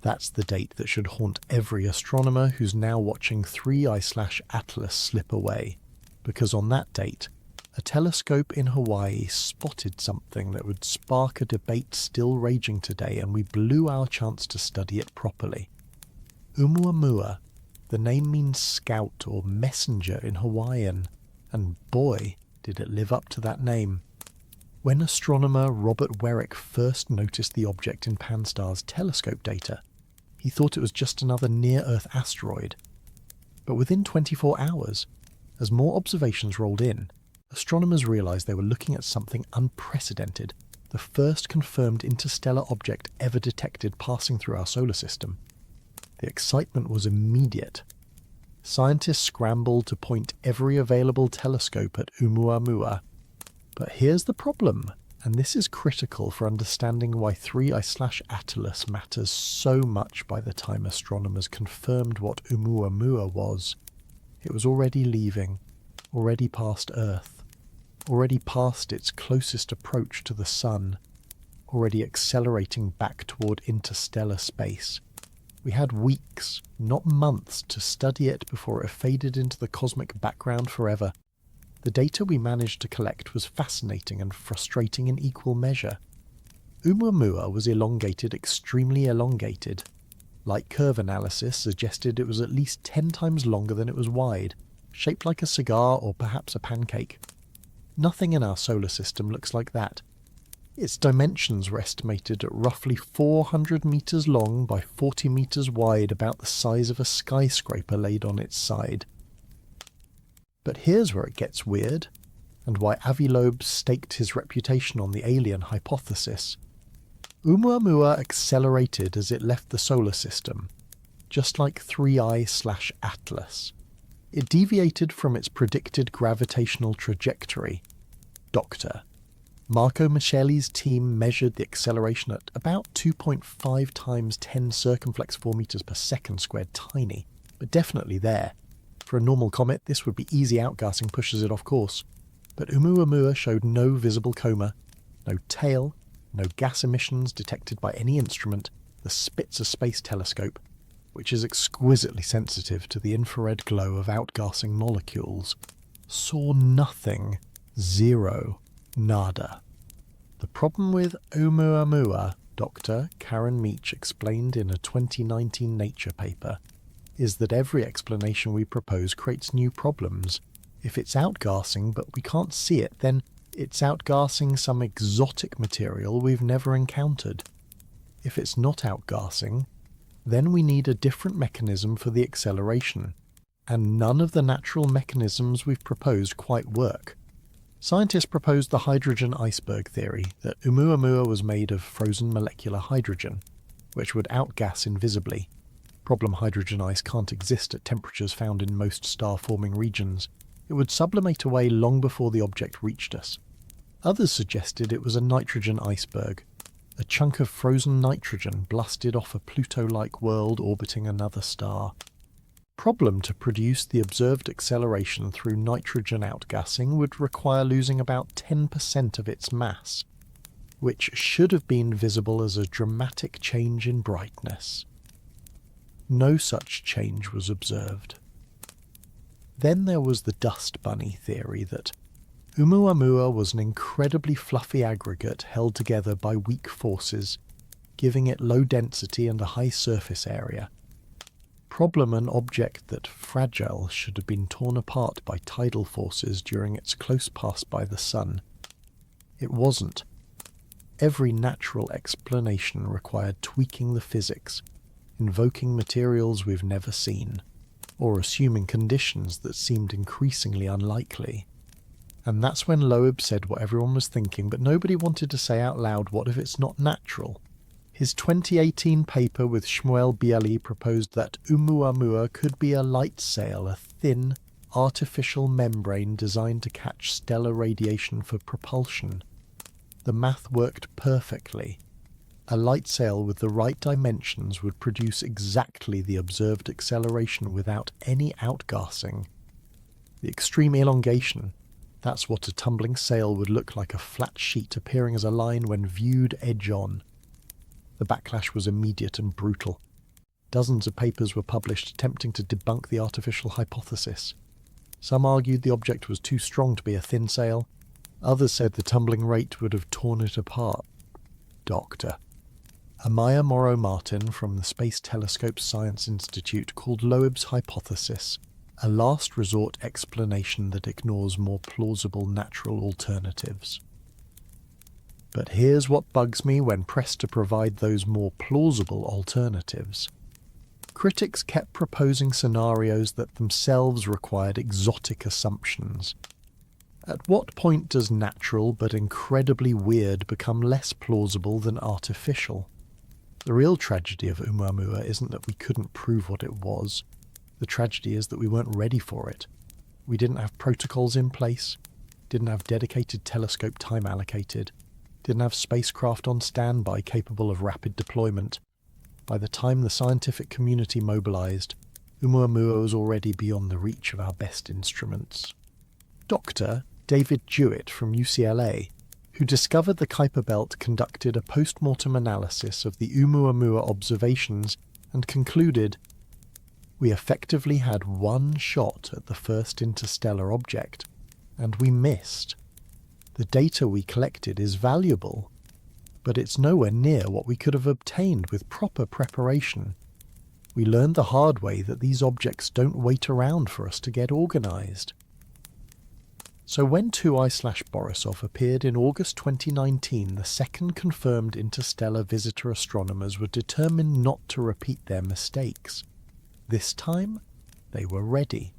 [SPEAKER 1] That's the date that should haunt every astronomer who's now watching 3I/Atlas slip away, because on that date, a telescope in Hawaii spotted something that would spark a debate still raging today, and we blew our chance to study it properly. Oumuamua, the name means scout or messenger in Hawaiian, and boy, did it live up to that name. When astronomer Robert Werrick first noticed the object in Pan-STARRS telescope data, he thought it was just another near-Earth asteroid. But within 24 hours, as more observations rolled in, astronomers realised they were looking at something unprecedented, the first confirmed interstellar object ever detected passing through our solar system. The excitement was immediate. Scientists scrambled to point every available telescope at Oumuamua. But here's the problem, and this is critical for understanding why 3I/Atlas matters so much by the time astronomers confirmed what Oumuamua was. It was already leaving, already past Earth, already past its closest approach to the Sun, already accelerating back toward interstellar space. We had weeks, not months, to study it before it faded into the cosmic background forever. The data we managed to collect was fascinating and frustrating in equal measure. Oumuamua was elongated, extremely elongated. Light curve analysis suggested it was at least 10 times longer than it was wide, shaped like a cigar or perhaps a pancake. Nothing in our solar system looks like that. Its dimensions were estimated at roughly 400 metres long by 40 metres wide, about the size of a skyscraper laid on its side. But here's where it gets weird, and why Avi Loeb staked his reputation on the alien hypothesis. Oumuamua accelerated as it left the solar system, just like 3I/Atlas. It deviated from its predicted gravitational trajectory. Dr. Marco Micheli's team measured the acceleration at about 2.5 times 10 circumflex 4 meters per second squared, tiny, but definitely there. For a normal comet, this would be easy outgassing pushes it off course. But Oumuamua showed no visible coma, no tail, no gas emissions detected by any instrument. The Spitzer Space Telescope, which is exquisitely sensitive to the infrared glow of outgassing molecules, saw nothing. Zero. Nada. The problem with Oumuamua, Dr. Karen Meach explained in a 2019 Nature paper, is that every explanation we propose creates new problems. If it's outgassing but we can't see it, then it's outgassing some exotic material we've never encountered. If it's not outgassing, then we need a different mechanism for the acceleration, and none of the natural mechanisms we've proposed quite work. Scientists proposed the hydrogen iceberg theory, that Oumuamua was made of frozen molecular hydrogen, which would outgas invisibly. Problem: hydrogen ice can't exist at temperatures found in most star-forming regions. It would sublimate away long before the object reached us. Others suggested it was a nitrogen iceberg, a chunk of frozen nitrogen blasted off a Pluto-like world orbiting another star. Problem: to produce the observed acceleration through nitrogen outgassing would require losing about 10% of its mass, which should have been visible as a dramatic change in brightness. No such change was observed. Then there was the dust bunny theory that Oumuamua was an incredibly fluffy aggregate held together by weak forces, giving it low density and a high surface area. Problem: an object that, fragile, should have been torn apart by tidal forces during its close pass by the Sun. It wasn't. Every natural explanation required tweaking the physics, invoking materials we've never seen, or assuming conditions that seemed increasingly unlikely. And that's when Loeb said what everyone was thinking, but nobody wanted to say out loud, what if it's not natural? His 2018 paper with Shmuel Bieli proposed that Oumuamua could be a light sail, a thin, artificial membrane designed to catch stellar radiation for propulsion. The math worked perfectly. A light sail with the right dimensions would produce exactly the observed acceleration without any outgassing. The extreme elongation, that's what a tumbling sail would look like, a flat sheet appearing as a line when viewed edge-on. The backlash was immediate and brutal. Dozens of papers were published attempting to debunk the artificial hypothesis. Some argued the object was too strong to be a thin sail. Others said the tumbling rate would have torn it apart. Dr. Amaya Morrow-Martin from the Space Telescope Science Institute called Loeb's hypothesis a last resort explanation that ignores more plausible natural alternatives. But here's what bugs me when pressed to provide those more plausible alternatives. Critics kept proposing scenarios that themselves required exotic assumptions. At what point does natural but incredibly weird become less plausible than artificial? The real tragedy of Oumuamua isn't that we couldn't prove what it was. The tragedy is that we weren't ready for it. We didn't have protocols in place, didn't have dedicated telescope time allocated, didn't have spacecraft on standby capable of rapid deployment. By the time the scientific community mobilized, Oumuamua was already beyond the reach of our best instruments. Dr. David Jewett from UCLA, who discovered the Kuiper belt, conducted a post-mortem analysis of the Oumuamua observations and concluded, "We effectively had one shot at the first interstellar object, and we missed. The data we collected is valuable, but it's nowhere near what we could have obtained with proper preparation. We learned the hard way that these objects don't wait around for us to get organized." So when 2I/Borisov appeared in August 2019, the second confirmed interstellar visitor astronomers were determined not to repeat their mistakes. This time, they were ready.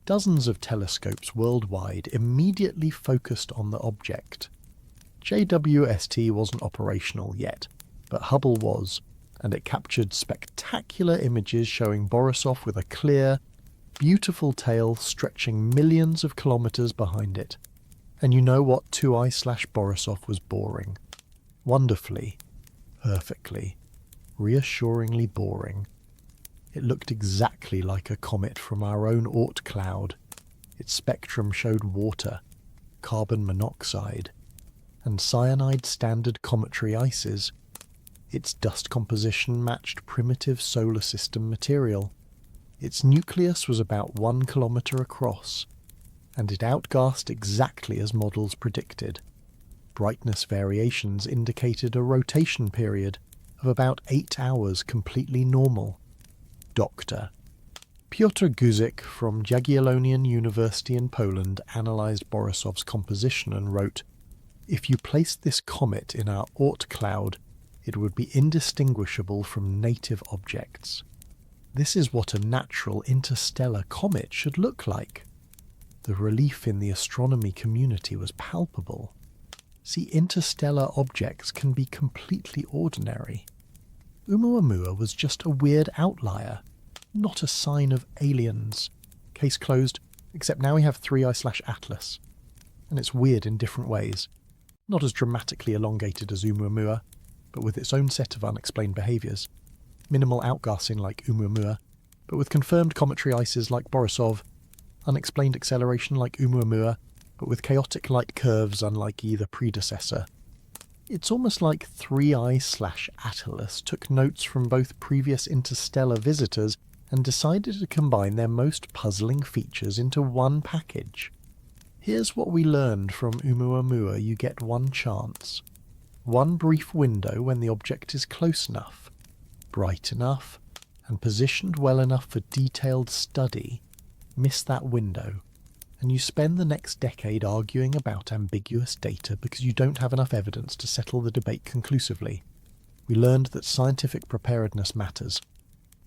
[SPEAKER 1] Dozens of telescopes worldwide immediately focused on the object. JWST wasn't operational yet, but Hubble was, and it captured spectacular images showing Borisov with a clear, beautiful tail stretching millions of kilometers behind it. And you know what 2I/Borisov was boring. Wonderfully, perfectly, reassuringly boring. It looked exactly like a comet from our own Oort cloud. Its spectrum showed water, carbon monoxide, and cyanide standard cometary ices. Its dust composition matched primitive solar system material. Its nucleus was about 1 kilometer across, and it outgassed exactly as models predicted. Brightness variations indicated a rotation period of about 8 hours, completely normal. Dr. Piotr Guzik from Jagiellonian University in Poland analysed Borisov's composition and wrote, "If you placed this comet in our Oort cloud, it would be indistinguishable from native objects. This is what a natural interstellar comet should look like." The relief in the astronomy community was palpable. See, interstellar objects can be completely ordinary. Oumuamua was just a weird outlier, not a sign of aliens. Case closed, except now we have 3I/Atlas. And it's weird in different ways. Not as dramatically elongated as Oumuamua, but with its own set of unexplained behaviours. Minimal outgassing like Oumuamua, but with confirmed cometary ices like Borisov. Unexplained acceleration like Oumuamua, but with chaotic light curves unlike either predecessor. It's almost like 3I/Atlas took notes from both previous interstellar visitors and decided to combine their most puzzling features into one package. Here's what we learned from Oumuamua: you get one chance. One brief window when the object is close enough, bright enough, and positioned well enough for detailed study. Miss that window, and you spend the next decade arguing about ambiguous data because you don't have enough evidence to settle the debate conclusively. We learned that scientific preparedness matters.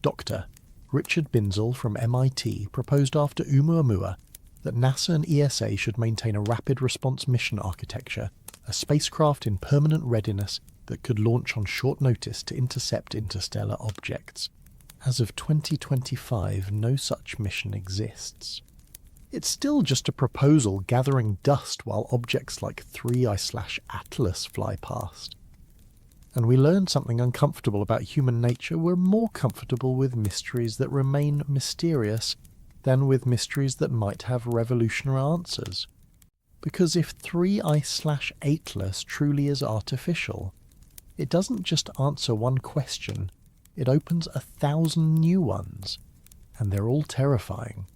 [SPEAKER 1] Dr. Richard Binzel from MIT proposed after Oumuamua that NASA and ESA should maintain a rapid response mission architecture, a spacecraft in permanent readiness that could launch on short notice to intercept interstellar objects. As of 2025, no such mission exists. It's still just a proposal gathering dust while objects like 3I/Atlas fly past. And we learn something uncomfortable about human nature. We're more comfortable with mysteries that remain mysterious than with mysteries that might have revolutionary answers. Because if 3I/Atlas truly is artificial, it doesn't just answer one question, it opens 1,000 new ones, and they're all terrifying.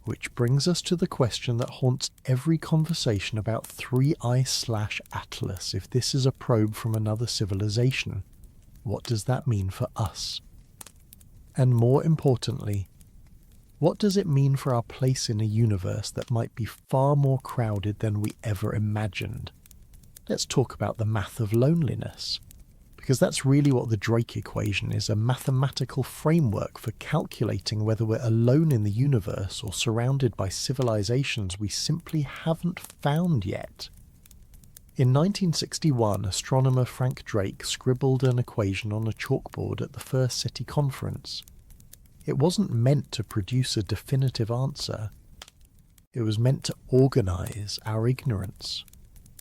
[SPEAKER 1] Which brings us to the question that haunts every conversation about 3I/Atlas. If this is a probe from another civilization, what does that mean for us? And more importantly, what does it mean for our place in a universe that might be far more crowded than we ever imagined? Let's talk about the math of loneliness. Because that's really what the Drake equation is, a mathematical framework for calculating whether we're alone in the universe or surrounded by civilizations we simply haven't found yet. In 1961, astronomer Frank Drake scribbled an equation on a chalkboard at the first SETI conference. It wasn't meant to produce a definitive answer. It was meant to organize our ignorance,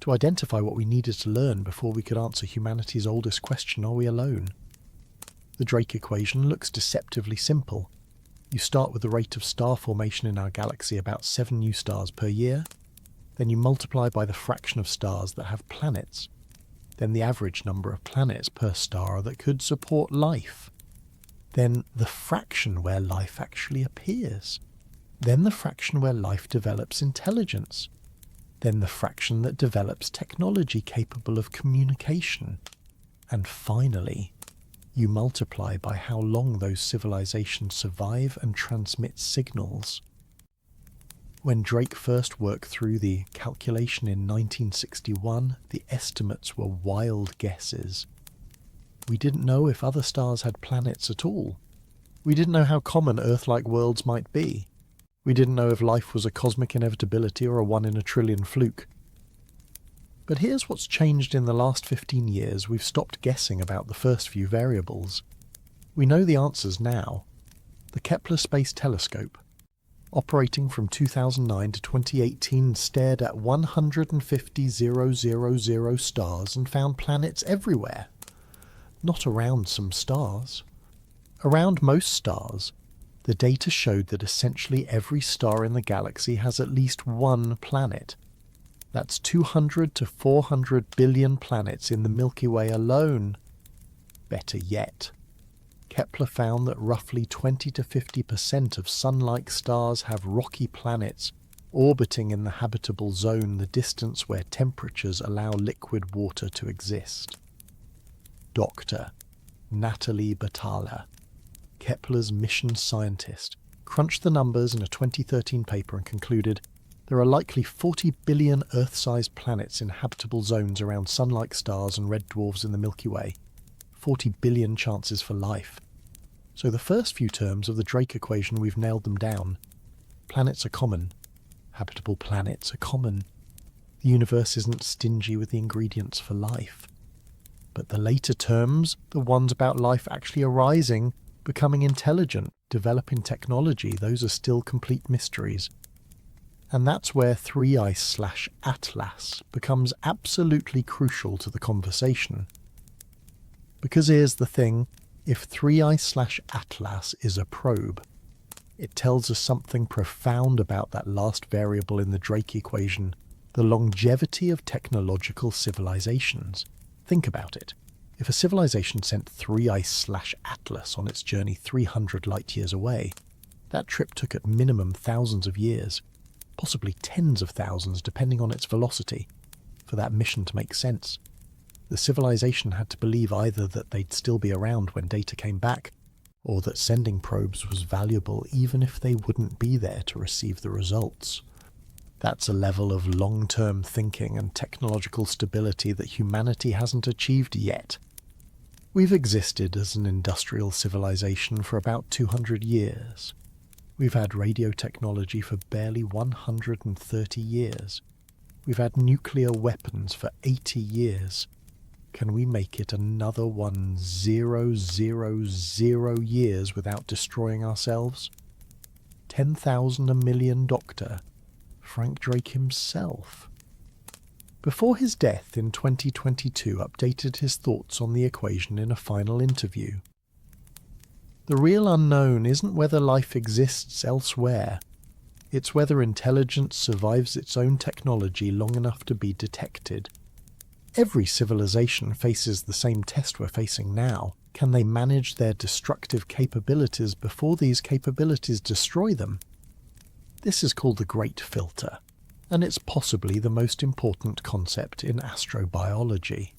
[SPEAKER 1] to identify what we needed to learn before we could answer humanity's oldest question, are we alone? The Drake equation looks deceptively simple. You start with the rate of star formation in our galaxy, about 7 new stars per year. Then you multiply by the fraction of stars that have planets. Then the average number of planets per star that could support life. Then the fraction where life actually appears. Then the fraction where life develops intelligence. Then the fraction that develops technology capable of communication. And finally, you multiply by how long those civilizations survive and transmit signals. When Drake first worked through the calculation in 1961, the estimates were wild guesses. We didn't know if other stars had planets at all. We didn't know how common Earth-like worlds might be. We didn't know if life was a cosmic inevitability or a 1 in a trillion fluke. But here's what's changed in the last 15 years. We've stopped guessing about the first few variables. We know the answers now. The Kepler Space Telescope, operating from 2009 to 2018, stared at 150,000 stars and found planets everywhere. Not around some stars. Around most stars, the data showed that essentially every star in the galaxy has at least one planet. That's 200 to 400 billion planets in the Milky Way alone. Better yet, Kepler found that roughly 20 to 50% of Sun-like stars have rocky planets orbiting in the habitable zone, the distance where temperatures allow liquid water to exist. Dr. Natalie Batala, Kepler's mission scientist, crunched the numbers in a 2013 paper and concluded there are likely 40 billion Earth-sized planets in habitable zones around Sun-like stars and red dwarfs in the Milky Way. 40 billion chances for life. So the first few terms of the Drake equation, we've nailed them down. Planets are common. Habitable planets are common. The universe isn't stingy with the ingredients for life. But the later terms, the ones about life actually arising, becoming intelligent, developing technology, those are still complete mysteries. And that's where 3I/Atlas becomes absolutely crucial to the conversation. Because here's the thing, if 3I/Atlas is a probe, it tells us something profound about that last variable in the Drake equation, the longevity of technological civilizations. Think about it. If a civilization sent 3I/Atlas on its journey 300 light-years away, that trip took at minimum thousands of years, possibly tens of thousands depending on its velocity, for that mission to make sense. The civilization had to believe either that they'd still be around when data came back, or that sending probes was valuable even if they wouldn't be there to receive the results. That's a level of long-term thinking and technological stability that humanity hasn't achieved yet. We've existed as an industrial civilization for about 200 years. We've had radio technology for barely 130 years. We've had nuclear weapons for 80 years. Can we make it another 1000 years without destroying ourselves? 10,000 a million doctor, Frank Drake himself. Before his death in 2022 updated his thoughts on the equation in a final interview. The real unknown isn't whether life exists elsewhere, it's whether intelligence survives its own technology long enough to be detected. Every civilization faces the same test we're facing now. Can they manage their destructive capabilities before these capabilities destroy them? This is called the greatfilter, and it's possibly the most important concept in astrobiology.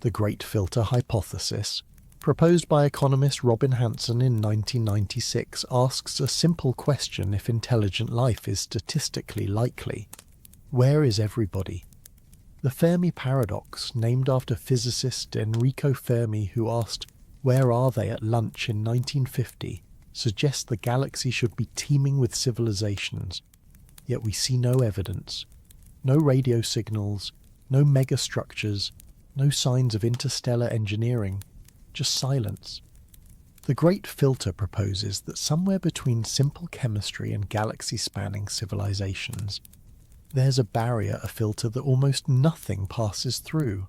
[SPEAKER 1] The greatfilter hypothesis, proposed by economist Robin Hanson in 1996, asks a simple question if intelligent life is statistically likely. Where is everybody? The fermiparadox, named after physicist Enrico Fermi, who asked, "Where are they?" at lunch in 1950, suggests the galaxy should be teeming with civilizations, yet we see no evidence, no radio signals, no megastructures, no signs of interstellar engineering, just silence. The greatfilter proposes that somewhere between simple chemistry and galaxy-spanning civilizations, there's a barrier, a filter that almost nothing passes through.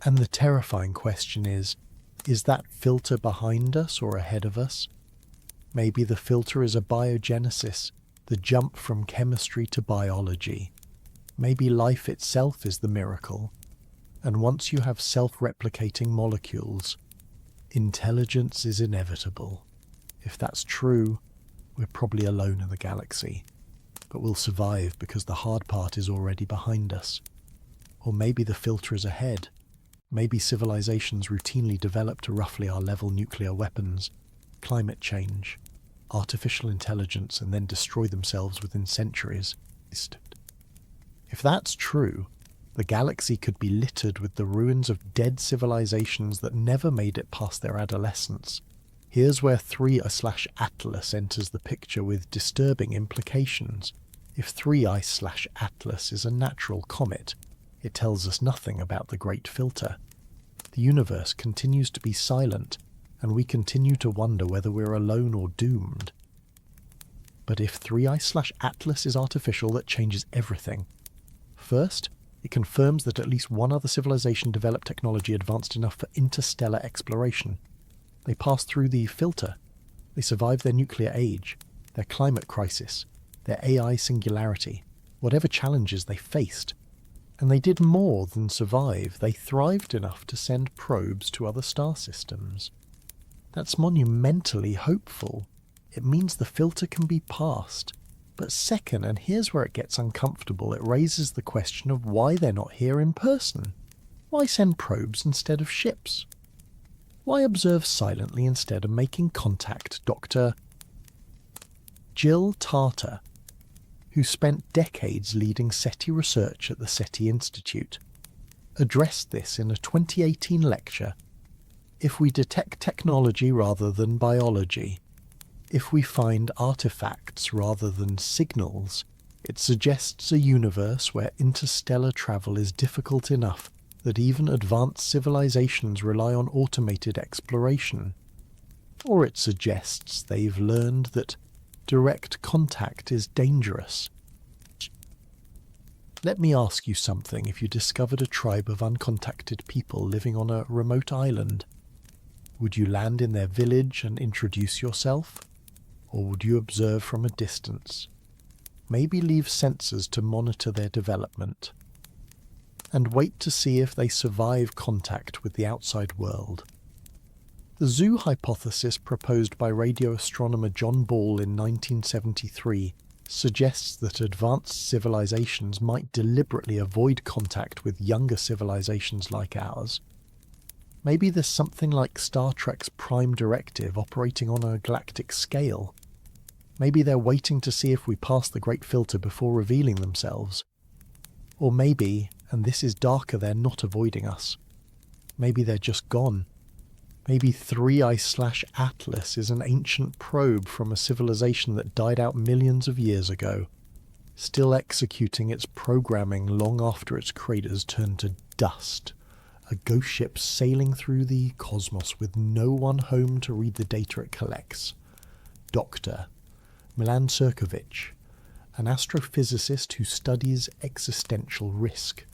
[SPEAKER 1] And the terrifying question is that filter behind us or ahead of us? Maybe the filter is a biogenesis, the jump from chemistry to biology. Maybe life itself is the miracle. And once you have self-replicating molecules, intelligence is inevitable. If that's true, we're probably alone in the galaxy. But we'll survive because the hard part is already behind us. Or maybe the filter is ahead. Maybe civilizations routinely develop to roughly our level nuclear weapons, climate change, artificial intelligence, and then destroy themselves within centuries. If that's true, the galaxy could be littered with the ruins of dead civilizations that never made it past their adolescence. Here's where 3I/Atlas enters the picture with disturbing implications. If 3I/Atlas is a natural comet, it tells us nothing about the greatfilter. The universe continues to be silent, and we continue to wonder whether we're alone or doomed. But if 3I/Atlas is artificial, that changes everything. First, it confirms that at least one other civilization developed technology advanced enough for interstellar exploration. They passed through the filter. They survived their nuclear age, their climate crisis, their AI singularity, whatever challenges they faced. And they did more than survive. They thrived enough to send probes to other star systems. That's monumentally hopeful. It means the filter can be passed. But second, and here's where it gets uncomfortable, it raises the question of why they're not here in person. Why send probes instead of ships? Why observe silently instead of making contact? Dr. Jill Tarter, who spent decades leading SETI research at the SETI Institute, addressed this in a 2018 lecture. If we detect technology rather than biology, if we find artifacts rather than signals, it suggests a universe where interstellar travel is difficult enough that even advanced civilizations rely on automated exploration. Or it suggests they've learned that direct contact is dangerous. Let me ask you something. If you discovered a tribe of uncontacted people living on a remote island, would you land in their village and introduce yourself? Or would you observe from a distance? Maybe leave sensors to monitor their development, and wait to see if they survive contact with the outside world. The zoo hypothesis proposed by radio astronomer John Ball in 1973 suggests that advanced civilizations might deliberately avoid contact with younger civilizations like ours. Maybe there's something like Star Trek's Prime Directive operating on a galactic scale. Maybe they're waiting to see if we pass the greatfilter before revealing themselves. Or maybe, and this is darker, they're not avoiding us. Maybe they're just gone. Maybe 3I/Atlas is an ancient probe from a civilization that died out millions of years ago, still executing its programming long after its craters turned to dust. A ghost ship sailing through the cosmos with no one home to read the data it collects. Doctor, Milan Cirkovic, an astrophysicist who studies existential risk,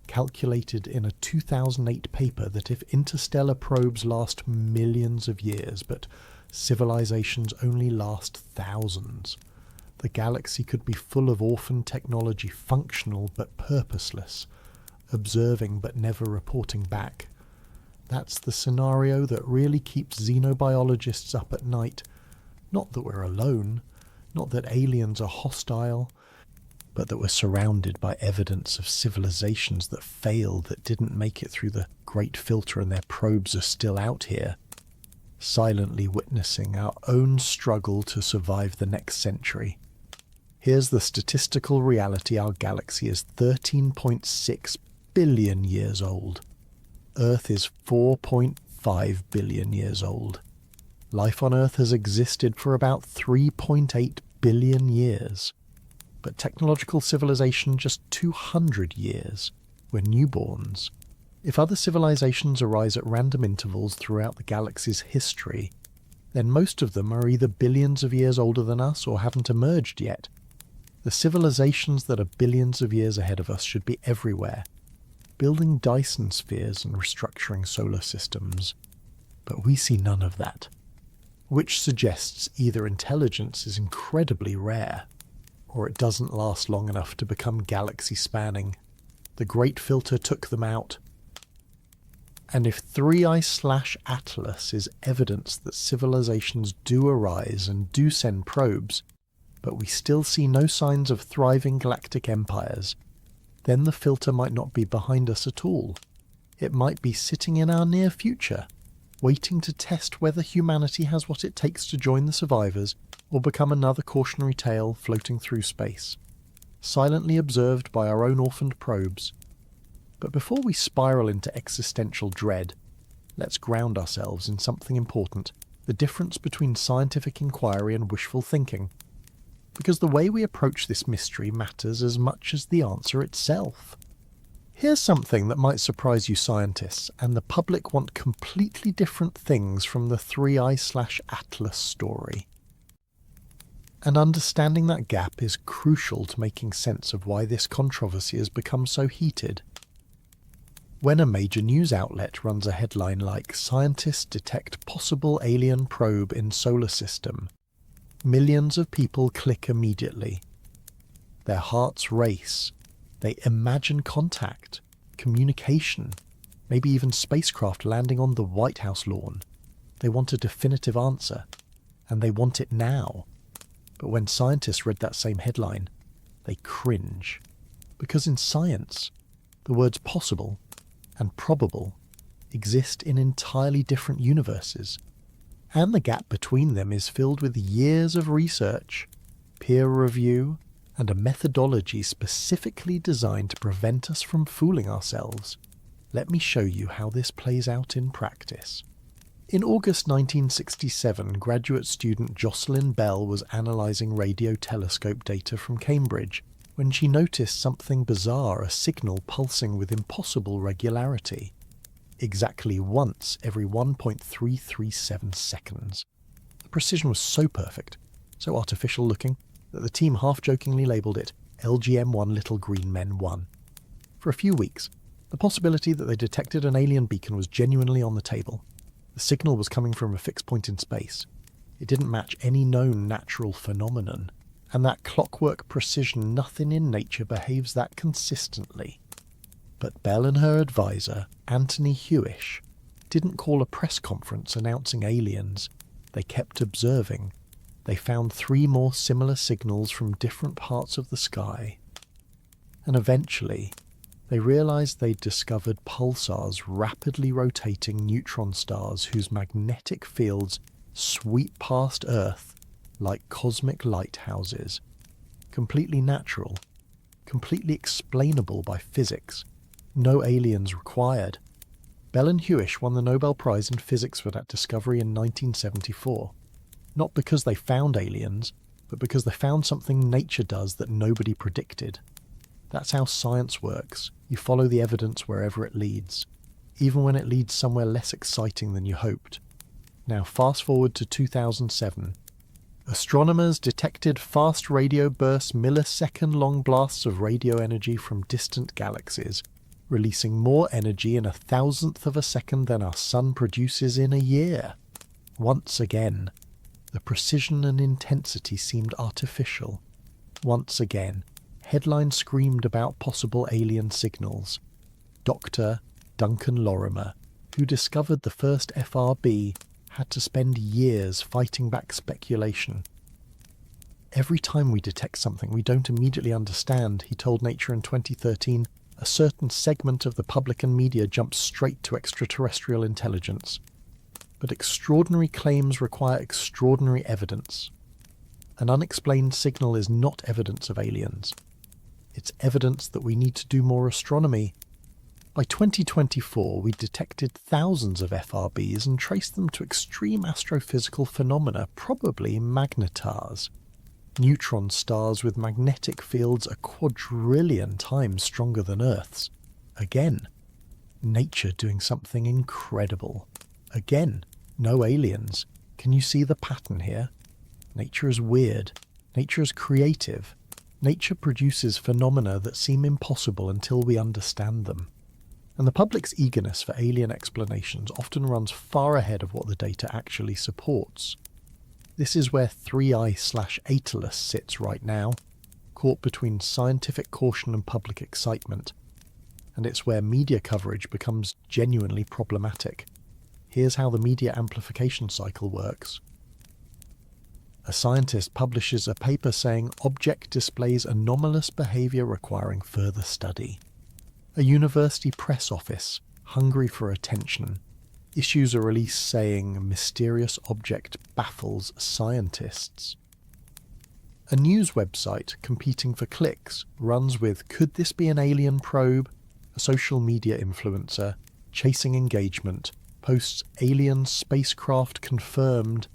[SPEAKER 1] calculated in a 2008 paper that if interstellar probes last millions of years, but civilizations only last thousands, the galaxy could be full of orphan technology, functional but purposeless, observing but never reporting back. That's the scenario that really keeps xenobiologists up at night. Not that we're alone, not that aliens are hostile, but that we're surrounded by evidence of civilizations that failed, that didn't make it through the great filter, and their probes are still out here, silently witnessing our own struggle to survive the next century. Here's the statistical reality: our galaxy is 13.6 billion years old. Earth is 4.5 billion years old. Life on Earth has existed for about 3.8 billion years. But technological civilization just 200 years. We're newborns. If other civilizations arise at random intervals throughout the galaxy's history, then most of them are either billions of years older than us or haven't emerged yet. The civilizations that are billions of years ahead of us should be everywhere, building Dyson spheres and restructuring solar systems. But we see none of that, which suggests either intelligence is incredibly rare, or it doesn't last long enough to become galaxy-spanning. The great filter took them out. And if 3I/Atlas is evidence that civilizations do arise and do send probes, but we still see no signs of thriving galactic empires, then the filter might not be behind us at all. It might be sitting in our near future, waiting to test whether humanity has what it takes to join the survivors or become another cautionary tale floating through space, silently observed by our own orphaned probes. But before we spiral into existential dread, let's ground ourselves in something important: the difference between scientific inquiry and wishful thinking. Because the way we approach this mystery matters as much as the answer itself. Here's something that might surprise you scientists, and the public want completely different things from the 3I/Atlas story. And understanding that gap is crucial to making sense of why this controversy has become so heated. When a major news outlet runs a headline like "Scientists detect possible alien probe in solar system," millions of people click immediately. Their hearts race. They imagine contact, communication, maybe even spacecraft landing on the White House lawn. They want a definitive answer, and they want it now. But when scientists read that same headline, they cringe. Because in science, the words possible and probable exist in entirely different universes, and the gap between them is filled with years of research, peer review, and a methodology specifically designed to prevent us from fooling ourselves. Let me show you how this plays out in practice. In August 1967, graduate student Jocelyn Bell was analysing radio telescope data from Cambridge when she noticed something bizarre: a signal pulsing with impossible regularity, exactly once every 1.337 seconds. The precision was so perfect, so artificial looking, that the team half-jokingly labelled it LGM1 Little Green Men 1. For a few weeks, the possibility that they detected an alien beacon was genuinely on the table. The signal was coming from a fixed point in space. It didn't match any known natural phenomenon, and that clockwork precision, nothing in nature behaves that consistently. But Bell and her advisor, Anthony Hewish, didn't call a press conference announcing aliens. They kept observing. They found 3 more similar signals from different parts of the sky. And eventually, they realized they'd discovered pulsars, rapidly rotating neutron stars whose magnetic fields sweep past Earth like cosmic lighthouses. Completely natural, completely explainable by physics. No aliens required. Bell and Hewish won the Nobel Prize in Physics for that discovery in 1974. Not because they found aliens, but because they found something nature does that nobody predicted. That's how science works. You follow the evidence wherever it leads, even when it leads somewhere less exciting than you hoped. Now fast forward to 2007. Astronomers detected fast radio bursts, millisecond-long blasts of radio energy from distant galaxies, releasing more energy in 1,000th of a second than our Sun produces in a year. Once again, the precision and intensity seemed artificial. Once again, headlines screamed about possible alien signals. Dr. Duncan Lorimer, who discovered the first FRB, had to spend years fighting back speculation. Every time we detect something we don't immediately understand, he told Nature in 2013, a certain segment of the public and media jumps straight to extraterrestrial intelligence. But extraordinary claims require extraordinary evidence. An unexplained signal is not evidence of aliens. It's evidence that we need to do more astronomy. By 2024, we detected thousands of FRBs and traced them to extreme astrophysical phenomena, probably magnetars. Neutron stars with magnetic fields a quadrillion times stronger than Earth's. Again, nature doing something incredible. Again, no aliens. Can you see the pattern here? Nature is weird. Nature is creative. Nature produces phenomena that seem impossible until we understand them. And the public's eagerness for alien explanations often runs far ahead of what the data actually supports. This is where 3i/Atalus sits right now, caught between scientific caution and public excitement. And it's where media coverage becomes genuinely problematic. Here's how the media amplification cycle works. A scientist publishes a paper saying object displays anomalous behavior requiring further study. A university press office, hungry for attention, issues a release saying mysterious object baffles scientists. A news website competing for clicks runs with "Could this be an alien probe?" A social media influencer, chasing engagement, posts "Alien spacecraft confirmed."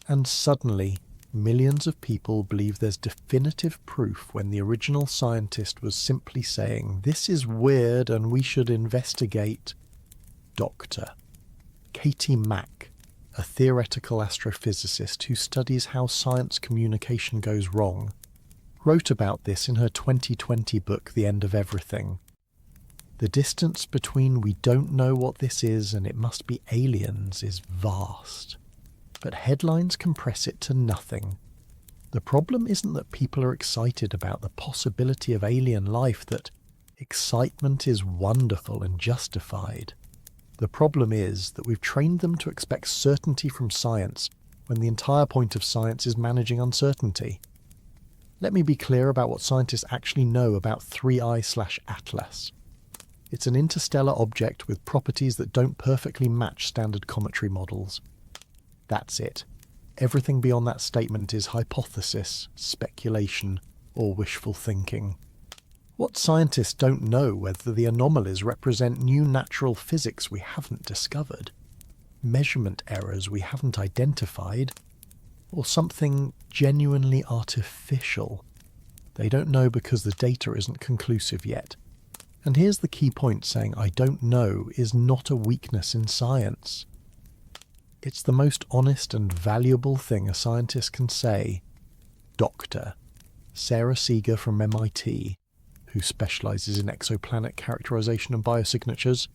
[SPEAKER 1] And suddenly, millions of people believe there's definitive proof when the original scientist was simply saying, "This is weird and we should investigate." Dr. Katie Mack, a theoretical astrophysicist who studies how science communication goes wrong, wrote about this in her 2020 book, The End of Everything. The distance between "we don't know what this is" and "it must be aliens" is vast. But headlines compress it to nothing. The problem isn't that people are excited about the possibility of alien life, that excitement is wonderful and justified. The problem is that we've trained them to expect certainty from science when the entire point of science is managing uncertainty. Let me be clear about what scientists actually know about 3i/Atlas. It's an interstellar object with properties that don't perfectly match standard cometry models. That's it. Everything beyond that statement is hypothesis, speculation, or wishful thinking. What scientists don't know whether the anomalies represent new natural physics we haven't discovered, measurement errors we haven't identified, or something genuinely artificial. They don't know because the data isn't conclusive yet. And here's the key point: saying "I don't know" is not a weakness in science. It's the most honest and valuable thing a scientist can say. Dr. Sarah Seeger from MIT, who specializes in exoplanet characterization and biosignatures,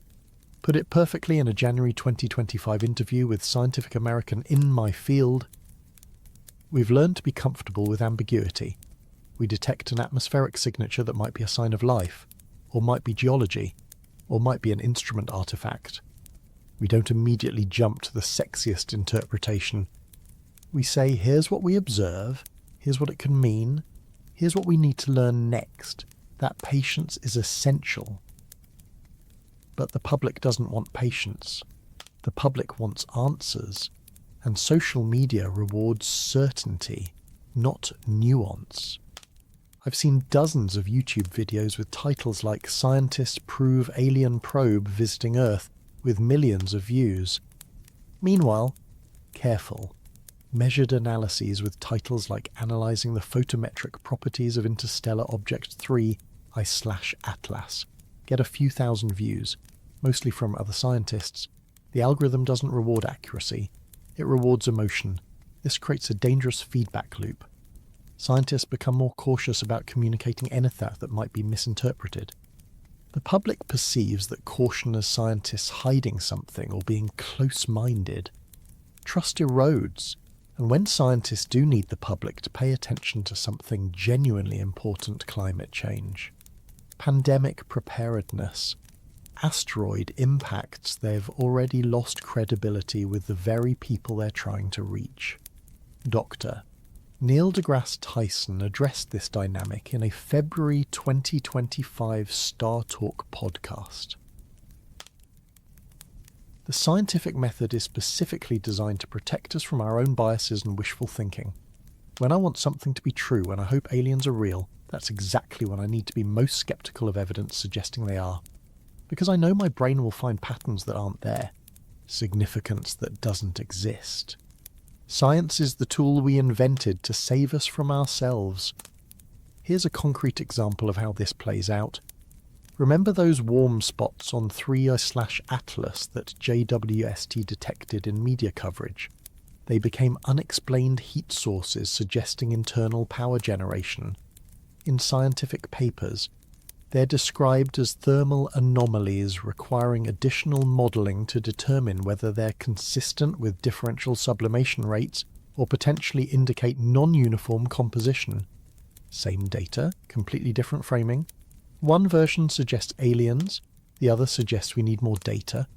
[SPEAKER 1] put it perfectly in a January 2025 interview with Scientific American in my field. "We've learned to be comfortable with ambiguity. We detect an atmospheric signature that might be a sign of life, or might be geology, or might be an instrument artifact. We don't immediately jump to the sexiest interpretation. We say, here's what we observe, here's what it can mean, here's what we need to learn next. That patience is essential." But the public doesn't want patience. The public wants answers. And social media rewards certainty, not nuance. I've seen dozens of YouTube videos with titles like "Scientists Prove Alien Probe Visiting Earth," with millions of views. Meanwhile, careful, measured analyses with titles like "Analyzing the Photometric Properties of Interstellar Object 3i/Atlas" get a few thousand views, mostly from other scientists. The algorithm doesn't reward accuracy, it rewards emotion. This creates a dangerous feedback loop. Scientists become more cautious about communicating anything that might be misinterpreted. The public perceives that caution as scientists hiding something or being close-minded. Trust erodes, and when scientists do need the public to pay attention to something genuinely important, climate change, pandemic preparedness, asteroid impacts, they've already lost credibility with the very people they're trying to reach. Dr. Neil deGrasse Tyson addressed this dynamic in a February 2025 Star Talk podcast. The scientific method is specifically designed to protect us from our own biases and wishful thinking. When I want something to be true and I hope aliens are real, that's exactly when I need to be most skeptical of evidence suggesting they are. Because I know my brain will find patterns that aren't there, significance that doesn't exist. Science is the tool we invented to save us from ourselves. Here's a concrete example of how this plays out. Remember those warm spots on 3I/Atlas that jwst detected in media coverage? They became unexplained heat sources suggesting internal power generation. In scientific papers, they're described as thermal anomalies requiring additional modelling to determine whether they're consistent with differential sublimation rates or potentially indicate non-uniform composition. Same data, completely different framing. One version suggests aliens, the other suggests we need more data.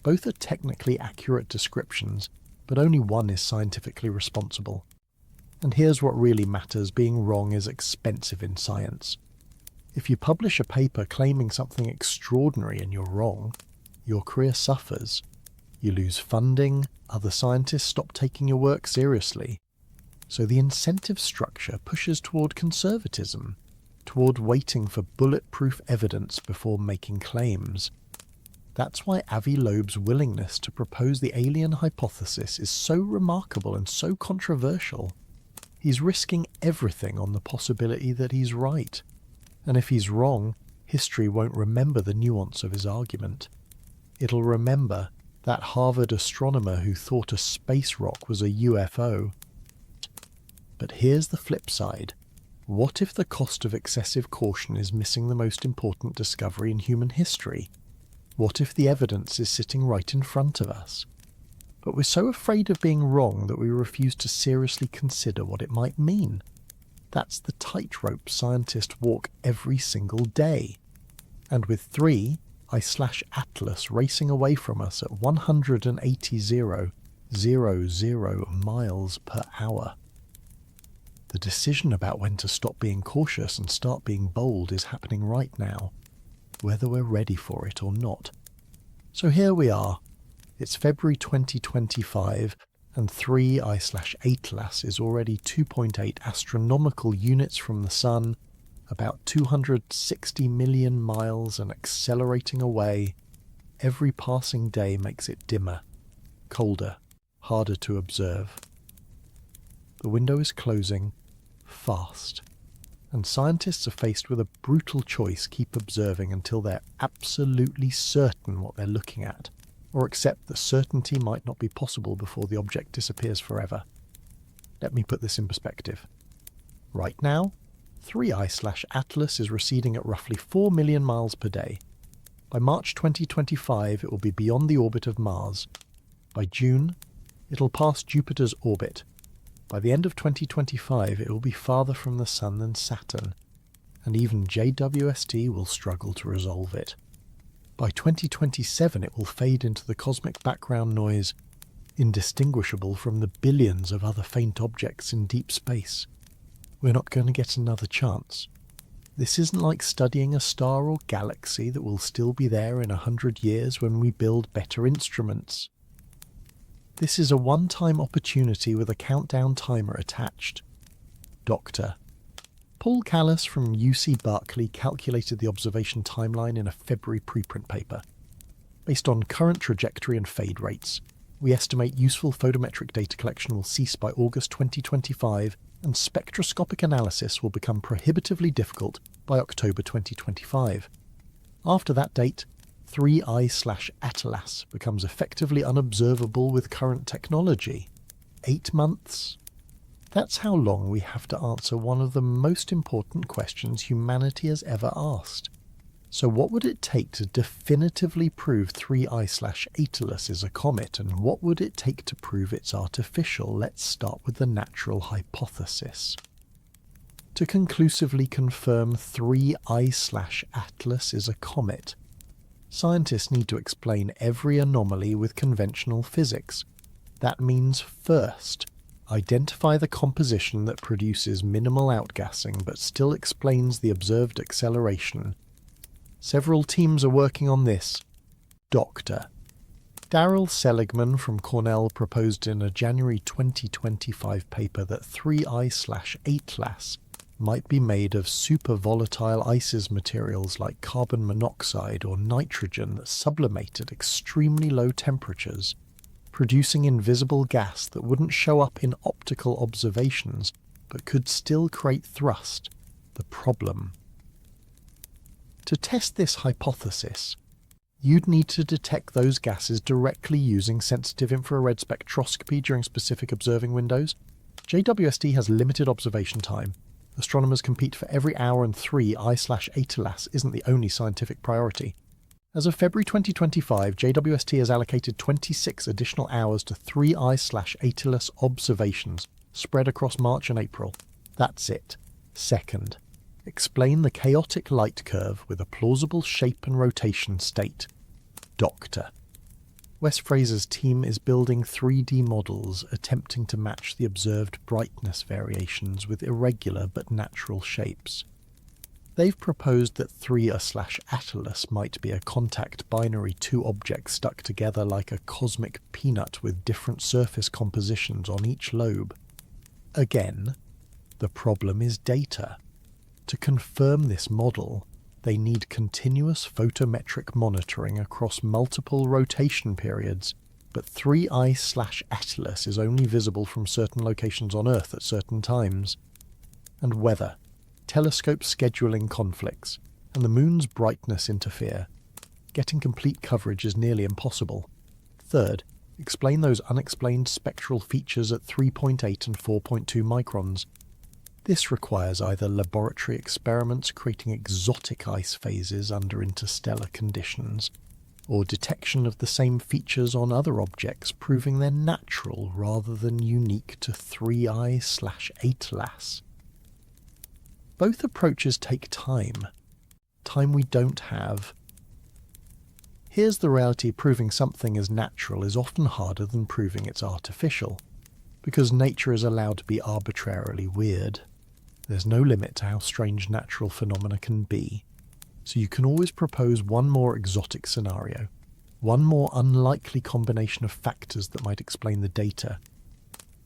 [SPEAKER 1] Both are technically accurate descriptions, but only one is scientifically responsible. And here's what really matters: being wrong is expensive in science. If you publish a paper claiming something extraordinary and you're wrong, your career suffers. You lose funding, other scientists stop taking your work seriously. So the incentive structure pushes toward conservatism, toward waiting for bulletproof evidence before making claims. That's why Avi Loeb's willingness to propose the alien hypothesis is so remarkable and so controversial. He's risking everything on the possibility that he's right. And if he's wrong, history won't remember the nuance of his argument. It'll remember that Harvard astronomer who thought a space rock was a UFO. But here's the flip side. What if the cost of excessive caution is missing the most important discovery in human history? What if the evidence is sitting right in front of us? But we're so afraid of being wrong that we refuse to seriously consider what it might mean. That's the tightrope scientists walk every single day. And with 3I/Atlas racing away from us at 180,000 miles per hour. The decision about when to stop being cautious and start being bold is happening right now, whether we're ready for it or not. So here we are. It's February 2025, and 3I/Atlas is already 2.8 astronomical units from the Sun, about 260 million miles and accelerating away. Every passing day makes it dimmer, colder, harder to observe. The window is closing, fast, and scientists are faced with a brutal choice: keep observing until they're absolutely certain what they're looking at, or accept that certainty might not be possible before the object disappears forever. Let me put this in perspective. Right now, 3I/Atlas is receding at roughly 4 million miles per day. By March 2025, it will be beyond the orbit of Mars. By June, it'll pass Jupiter's orbit. By the end of 2025, it will be farther from the Sun than Saturn, and even JWST will struggle to resolve it. By 2027, it will fade into the cosmic background noise, indistinguishable from the billions of other faint objects in deep space. We're not going to get another chance. This isn't like studying a star or galaxy that will still be there in 100 years when we build better instruments. This is a one-time opportunity with a countdown timer attached. Dr. Paul Callis from UC Berkeley calculated the observation timeline in a February preprint paper. Based on current trajectory and fade rates, we estimate useful photometric data collection will cease by August 2025, and spectroscopic analysis will become prohibitively difficult by October 2025. After that date, 3I/Atlas becomes effectively unobservable with current technology. 8 months? That's how long we have to answer one of the most important questions humanity has ever asked. So what would it take to definitively prove 3I/Atlas is a comet, and what would it take to prove it's artificial? Let's start with the natural hypothesis. To conclusively confirm 3I/Atlas is a comet, scientists need to explain every anomaly with conventional physics. That means first, identify the composition that produces minimal outgassing but still explains the observed acceleration. Several teams are working on this. Dr. Daryl Seligman from Cornell proposed in a January 2025 paper that 3I/Atlas might be made of super volatile ICES materials like carbon monoxide or nitrogen that sublimate at extremely low temperatures, producing invisible gas that wouldn't show up in optical observations but could still create thrust, the problem. To test this hypothesis, you'd need to detect those gases directly using sensitive infrared spectroscopy during specific observing windows. JWST has limited observation time. Astronomers compete for every hour, and 3I/Atlas isn't the only scientific priority. As of February 2025, JWST has allocated 26 additional hours to 3I/Atlas observations, spread across March and April. That's it. Second, explain the chaotic light curve with a plausible shape and rotation state. Dr. Wes Fraser's team is building 3D models attempting to match the observed brightness variations with irregular but natural shapes. They've proposed that 3I/Atlas might be a contact binary, two objects stuck together like a cosmic peanut with different surface compositions on each lobe. Again, the problem is data. To confirm this model, they need continuous photometric monitoring across multiple rotation periods, but 3I/Atlas is only visible from certain locations on Earth at certain times. And weather, telescope scheduling conflicts, and the moon's brightness interfere. Getting complete coverage is nearly impossible. Third, explain those unexplained spectral features at 3.8 and 4.2 microns. This requires either laboratory experiments creating exotic ice phases under interstellar conditions, or detection of the same features on other objects, proving they're natural rather than unique to 3I/Atlas. Both approaches take time we don't have. Here's the reality: proving something is natural is often harder than proving it's artificial, because nature is allowed to be arbitrarily weird. There's no limit to how strange natural phenomena can be, so you can always propose one more exotic scenario, one more unlikely combination of factors that might explain the data.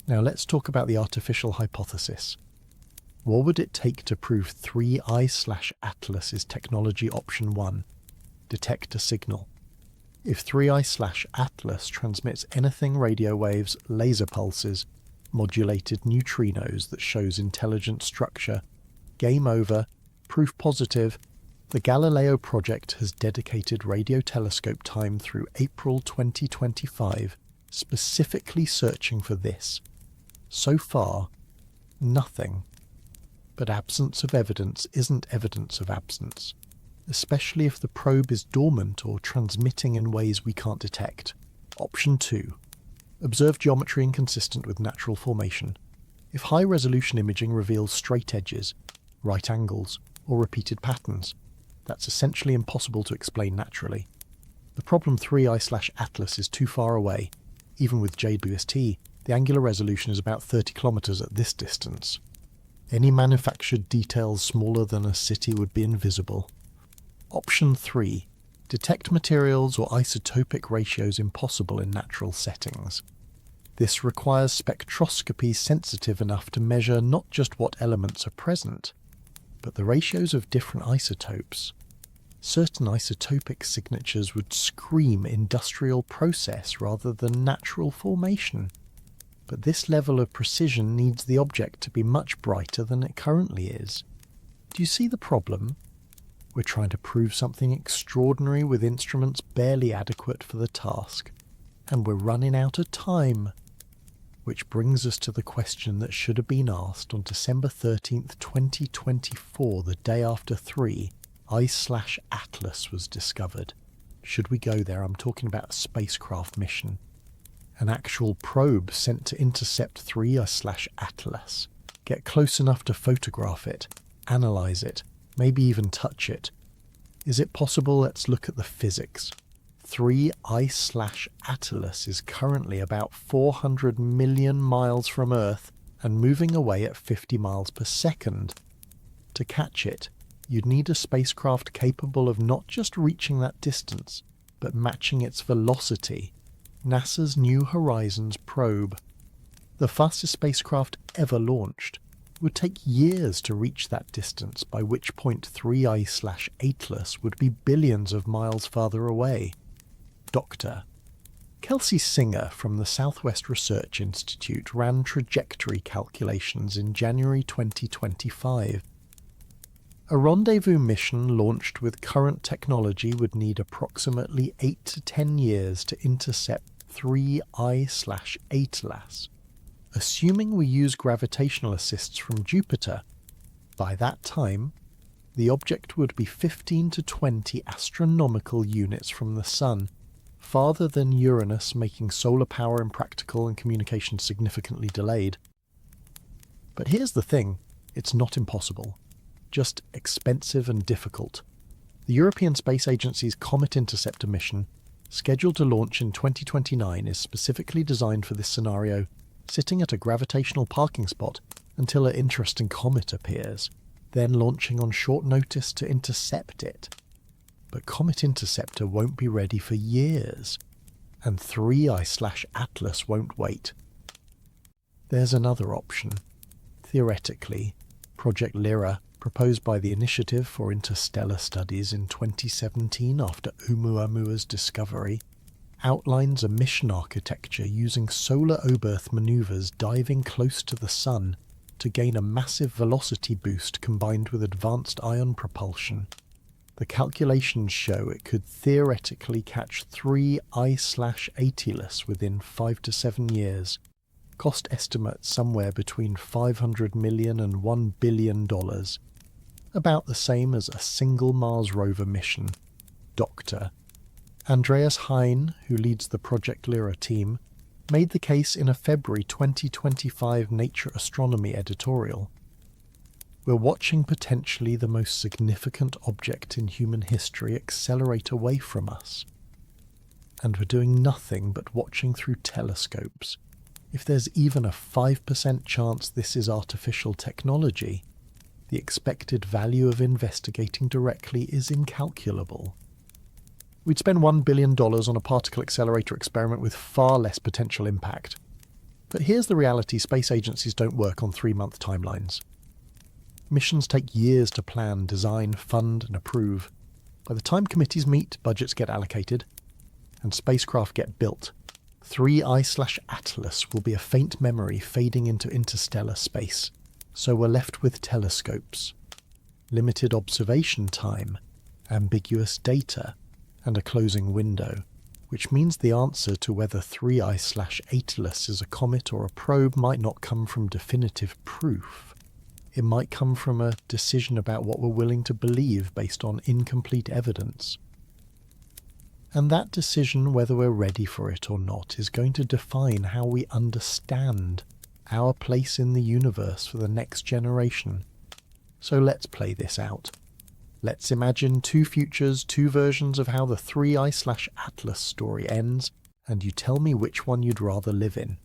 [SPEAKER 1] Now let's talk about the artificial hypothesis. What would it take to prove 3I/Atlas is technology option 1? Detect a signal. If 3I/Atlas transmits anything radio waves, laser pulses, modulated neutrinos that shows intelligent structure, game over, proof positive. The Galileo project has dedicated radio telescope time through April 2025 specifically searching for this. So far, nothing. But absence of evidence isn't evidence of absence, especially if the probe is dormant or transmitting in ways we can't detect. Option 2. Observe geometry inconsistent with natural formation. If high-resolution imaging reveals straight edges, right angles, or repeated patterns, that's essentially impossible to explain naturally. The problem 3I/Atlas is too far away. Even with JWST, the angular resolution is about 30 kilometers at this distance. Any manufactured details smaller than a city would be invisible. Option 3. Detect materials or isotopic ratios impossible in natural settings. This requires spectroscopy sensitive enough to measure not just what elements are present, but the ratios of different isotopes. Certain isotopic signatures would scream industrial process rather than natural formation. But this level of precision needs the object to be much brighter than it currently is. Do you see the problem? We're trying to prove something extraordinary with instruments barely adequate for the task, and we're running out of time. Which brings us to the question that should have been asked on December 13th, 2024, the day after 3, I/Atlas was discovered. Should we go there? I'm talking about a spacecraft mission. An actual probe sent to intercept 3I/Atlas. Get close enough to photograph it, analyze it, maybe even touch it. Is it possible? Let's look at the physics. 3I/Atlas is currently about 400 million miles from Earth and moving away at 50 miles per second. To catch it, you'd need a spacecraft capable of not just reaching that distance, but matching its velocity. NASA's New Horizons probe, the fastest spacecraft ever launched, would take years to reach that distance, by which point 3I/Atlas would be billions of miles farther away. Dr. Kelsey Singer from the Southwest Research Institute ran trajectory calculations in January 2025. A rendezvous mission launched with current technology would need approximately 8 to 10 years to intercept 3I/Atlas. Assuming we use gravitational assists from Jupiter, by that time, the object would be 15 to 20 astronomical units from the Sun, farther than Uranus, making solar power impractical and communication significantly delayed. But here's the thing, it's not impossible, just expensive and difficult. The European Space Agency's Comet interceptor mission, scheduled to launch in 2029, is specifically designed for this scenario, sitting at a gravitational parking spot until an interesting comet appears, then launching on short notice to intercept it. But Comet Interceptor won't be ready for years, and 3I/Atlas won't wait. There's another option. Theoretically, Project Lyra, proposed by the Initiative for Interstellar Studies in 2017 after Oumuamua's discovery, outlines a mission architecture using solar oberth maneuvers diving close to the Sun to gain a massive velocity boost combined with advanced ion propulsion. The calculations show it could theoretically catch 3I/Atlas within 5 to 7 years. Cost estimate somewhere between $500 million and $1 billion. About the same as a single Mars rover mission. Dr. Andreas Hein, who leads the Project Lyra team, made the case in a February 2025 Nature Astronomy editorial. We're watching potentially the most significant object in human history accelerate away from us. And we're doing nothing but watching through telescopes. If there's even a 5% chance this is artificial technology, the expected value of investigating directly is incalculable. We'd spend $1 billion on a particle accelerator experiment with far less potential impact. But here's the reality: space agencies don't work on 3-month timelines. Missions take years to plan, design, fund, and approve. By the time committees meet, budgets get allocated, and spacecraft get built. 3I/Atlas will be a faint memory fading into interstellar space, so we're left with telescopes, limited observation time, ambiguous data, and a closing window, which means the answer to whether 3I/Atlas is a comet or a probe might not come from definitive proof. It might come from a decision about what we're willing to believe based on incomplete evidence. And that decision, whether we're ready for it or not, is going to define how we understand our place in the universe for the next generation. So let's play this out. Let's imagine 2 futures, 2 versions of how the 3I/Atlas story ends, and you tell me which one you'd rather live in.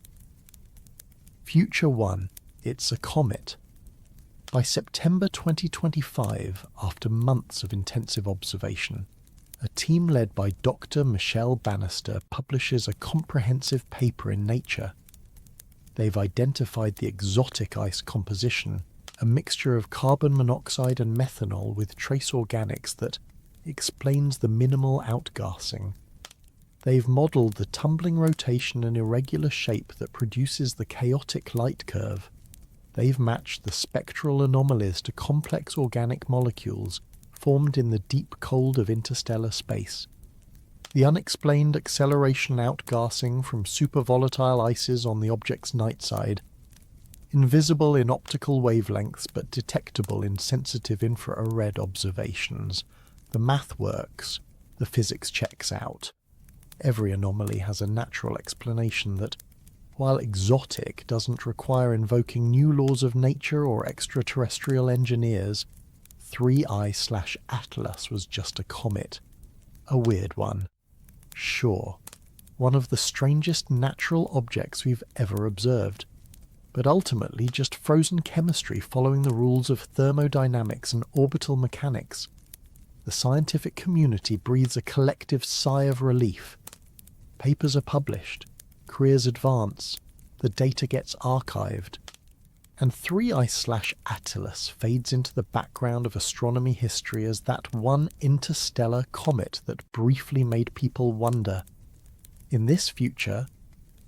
[SPEAKER 1] Future 1. It's a comet. By September 2025, after months of intensive observation, a team led by Dr. Michelle Bannister publishes a comprehensive paper in Nature. They've identified the exotic ice composition, a mixture of carbon monoxide and methanol with trace organics that explains the minimal outgassing. They've modelled the tumbling rotation and irregular shape that produces the chaotic light curve. They've matched the spectral anomalies to complex organic molecules formed in the deep cold of interstellar space. The unexplained acceleration outgassing from supervolatile ices on the object's night side, invisible in optical wavelengths but detectable in sensitive infrared observations. The math works, the physics checks out. Every anomaly has a natural explanation that, while exotic, doesn't require invoking new laws of nature or extraterrestrial engineers. 3I/Atlas was just a comet. A weird one. Sure, one of the strangest natural objects we've ever observed, but ultimately just frozen chemistry following the rules of thermodynamics and orbital mechanics. The scientific community breathes a collective sigh of relief. Papers are published, careers advance, the data gets archived, and 3I/Atlas fades into the background of astronomy history as that one interstellar comet that briefly made people wonder. In this future,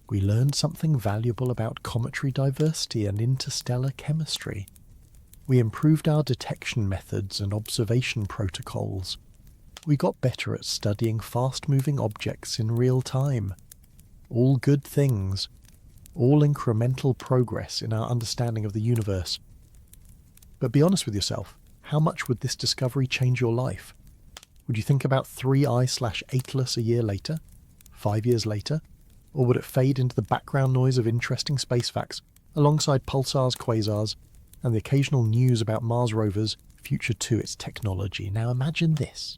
[SPEAKER 1] we learned something valuable about cometary diversity and interstellar chemistry. We improved our detection methods and observation protocols. We got better at studying fast-moving objects in real time. All good things, all incremental progress in our understanding of the universe. But be honest with yourself, how much would this discovery change your life? Would you think about 3I/Atlas a year later? 5 years later? Or would it fade into the background noise of interesting space facts, alongside pulsars, quasars, and the occasional news about Mars rovers, future to its technology? Now imagine this.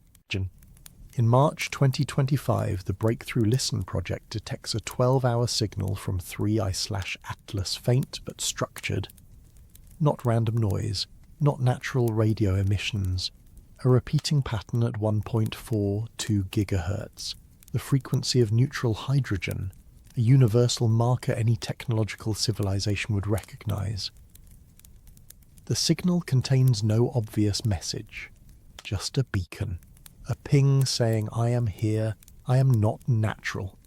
[SPEAKER 1] In March 2025, the Breakthrough Listen project detects a 12-hour signal from 3I/Atlas, faint but structured. Not random noise, not natural radio emissions. A repeating pattern at 1.42 GHz, the frequency of neutral hydrogen, a universal marker any technological civilization would recognize. The signal contains no obvious message, just a beacon. A ping saying, I am here, I am not natural.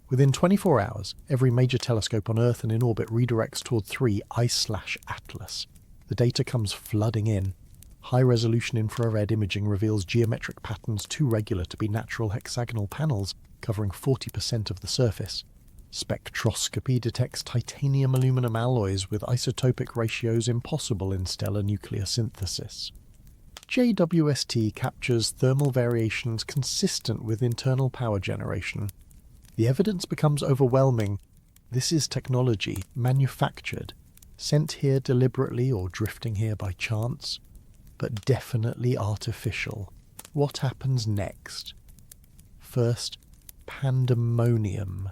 [SPEAKER 1] Within 24 hours, every major telescope on Earth and in orbit redirects toward 3I/Atlas. The data comes flooding in. High-resolution infrared imaging reveals geometric patterns too regular to be natural hexagonal panels covering 40% of the surface. Spectroscopy detects titanium-aluminum alloys with isotopic ratios impossible in stellar nuclear synthesis. jwst captures thermal variations consistent with internal power generation. The evidence becomes overwhelming. This is technology, manufactured, sent here deliberately or drifting here by chance, but definitely artificial. What happens next? First, pandemonium.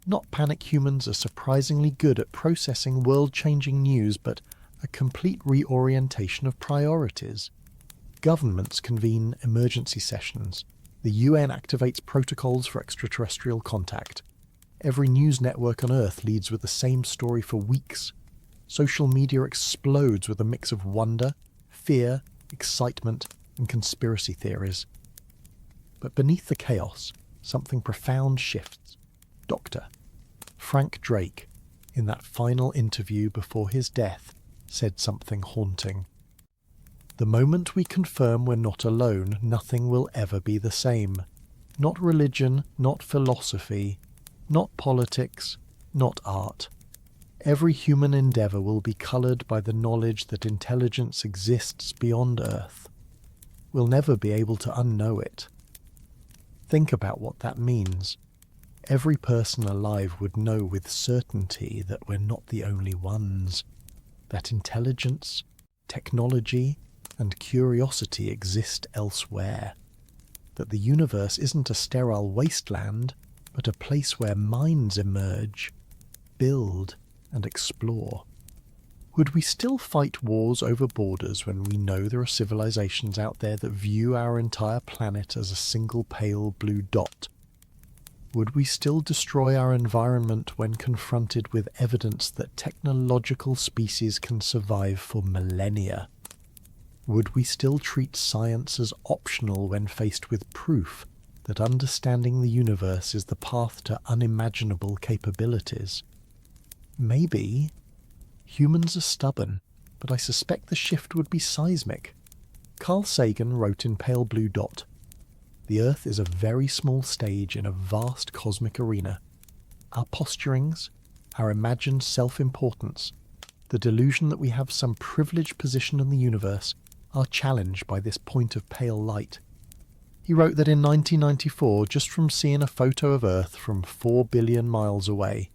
[SPEAKER 1] Not panic, humans are surprisingly good at processing world-changing news, but a complete reorientation of priorities. Governments convene emergency sessions. The UN activates protocols for extraterrestrial contact. Every news network on Earth leads with the same story for weeks. Social media explodes with a mix of wonder, fear, excitement, and conspiracy theories. But beneath the chaos, something profound shifts. Dr. Frank Drake, in that final interview before his death, said something haunting. The moment we confirm we're not alone, nothing will ever be the same. Not religion, not philosophy, not politics, not art. Every human endeavour will be coloured by the knowledge that intelligence exists beyond Earth. We'll never be able to unknow it. Think about what that means. Every person alive would know with certainty that we're not the only ones. That intelligence, technology, and curiosity exist elsewhere. That the universe isn't a sterile wasteland, but a place where minds emerge, build, and explore. Would we still fight wars over borders when we know there are civilizations out there that view our entire planet as a single pale blue dot? Would we still destroy our environment when confronted with evidence that technological species can survive for millennia? Would we still treat science as optional when faced with proof that understanding the universe is the path to unimaginable capabilities? Maybe. Humans are stubborn, but I suspect the shift would be seismic. Carl Sagan wrote in Pale Blue Dot, The Earth is a very small stage in a vast cosmic arena. Our posturings, our imagined self-importance, the delusion that we have some privileged position in the universe are challenged by this point of pale light. He wrote that in 1994, just from seeing a photo of Earth from 4 billion miles away,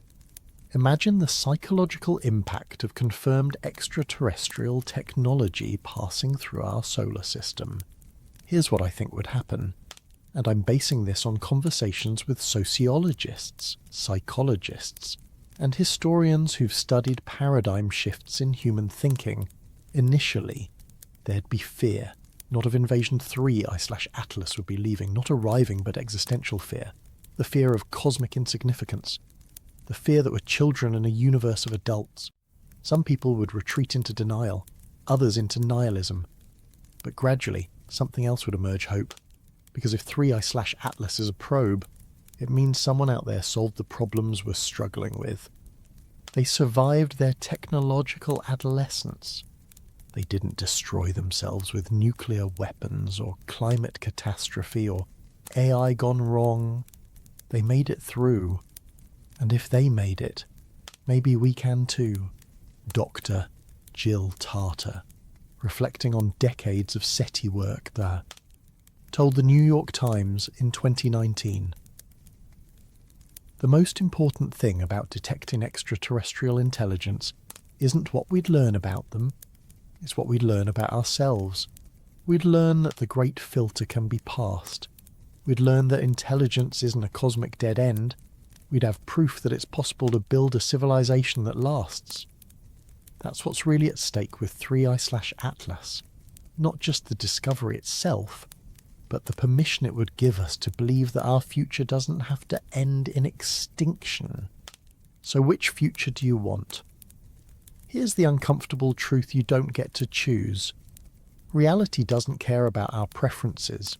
[SPEAKER 1] imagine the psychological impact of confirmed extraterrestrial technology passing through our solar system. Here's what I think would happen, and I'm basing this on conversations with sociologists, psychologists, and historians who've studied paradigm shifts in human thinking. Initially, there'd be fear. Not of Invasion 3 I/Atlas would be leaving, not arriving, but existential fear. The fear of cosmic insignificance. The fear that we're children in a universe of adults. Some people would retreat into denial, others into nihilism. But gradually, something else would emerge, hope. Because if 3 I/Atlas is a probe, it means someone out there solved the problems we're struggling with. They survived their technological adolescence. They didn't destroy themselves with nuclear weapons or climate catastrophe or AI gone wrong. They made it through. And if they made it, maybe we can too. Dr. Jill Tarter, reflecting on decades of SETI work there, told the New York Times in 2019, "The most important thing about detecting extraterrestrial intelligence isn't what we'd learn about them, it's what we'd learn about ourselves. We'd learn that the great filter can be passed. We'd learn that intelligence isn't a cosmic dead end. We'd have proof that it's possible to build a civilization that lasts. That's what's really at stake with 3 I/Atlas. Not just the discovery itself, but the permission it would give us to believe that our future doesn't have to end in extinction. So which future do you want? Here's the uncomfortable truth you don't get to choose. Reality doesn't care about our preferences.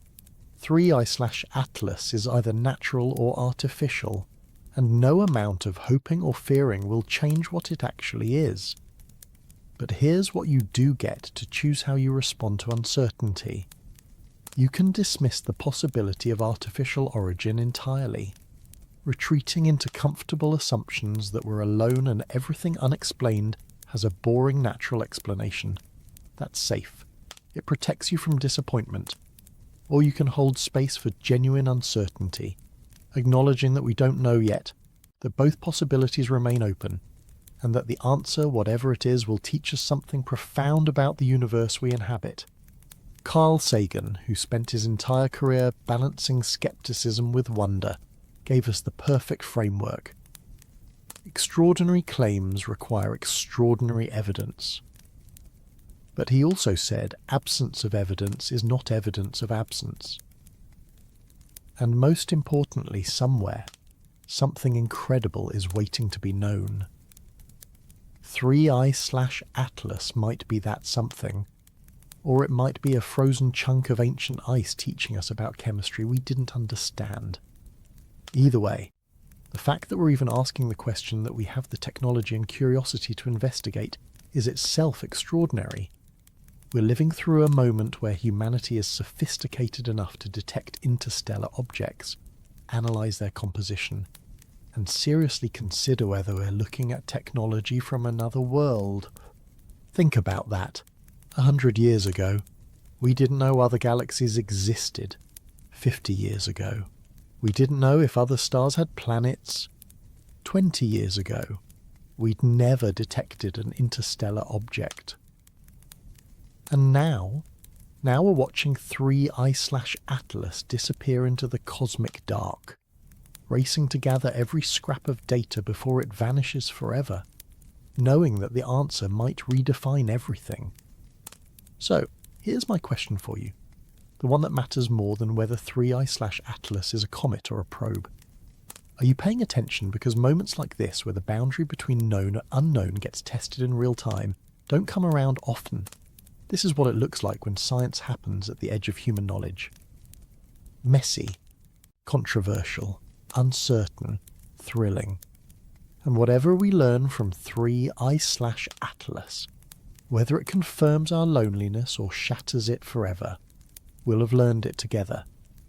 [SPEAKER 1] 3 I/Atlas is either natural or artificial, and no amount of hoping or fearing will change what it actually is. But here's what you do get to choose how you respond to uncertainty. You can dismiss the possibility of artificial origin entirely, retreating into comfortable assumptions that we're alone and everything unexplained has a boring natural explanation. That's safe. It protects you from disappointment. Or you can hold space for genuine uncertainty, acknowledging that we don't know yet, that both possibilities remain open, and that the answer, whatever it is, will teach us something profound about the universe we inhabit. Carl Sagan, who spent his entire career balancing skepticism with wonder, gave us the perfect framework. Extraordinary claims require extraordinary evidence. But he also said absence of evidence is not evidence of absence. And most importantly, somewhere, something incredible is waiting to be known. 3 I/Atlas might be that something, or it might be a frozen chunk of ancient ice teaching us about chemistry we didn't understand. Either way, the fact that we're even asking the question that we have the technology and curiosity to investigate is itself extraordinary. We're living through a moment where humanity is sophisticated enough to detect interstellar objects, analyse their composition, and seriously consider whether we're looking at technology from another world. Think about that. 100 years ago, we didn't know other galaxies existed. 50 years ago, we didn't know if other stars had planets. 20 years ago, we'd never detected an interstellar object. And now we're watching 3 I/Atlas disappear into the cosmic dark, racing to gather every scrap of data before it vanishes forever, knowing that the answer might redefine everything. So, here's my question for you, the one that matters more than whether 3 I/Atlas is a comet or a probe. Are you paying attention because moments like this, where the boundary between known and unknown gets tested in real time, don't come around often? This is what it looks like when science happens at the edge of human knowledge. Messy, controversial, uncertain, thrilling. And whatever we learn from 3 I/Atlas, whether it confirms our loneliness or shatters it forever, we'll have learned it together.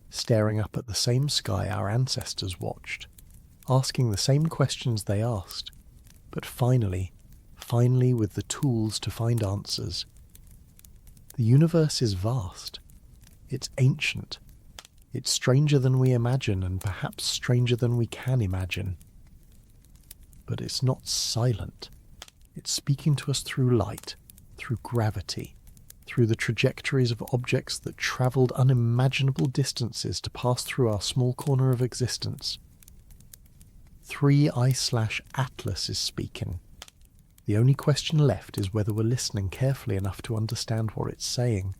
[SPEAKER 1] staring up at the same sky our ancestors watched, asking the same questions they asked, but finally with the tools to find answers. The universe is vast. It's ancient. It's stranger than we imagine, and perhaps stranger than we can imagine. But it's not silent. It's speaking to us through light, through gravity, through the trajectories of objects that travelled unimaginable distances to pass through our small corner of existence. 3I/Atlas is speaking. The only question left is whether we're listening carefully enough to understand what it's saying.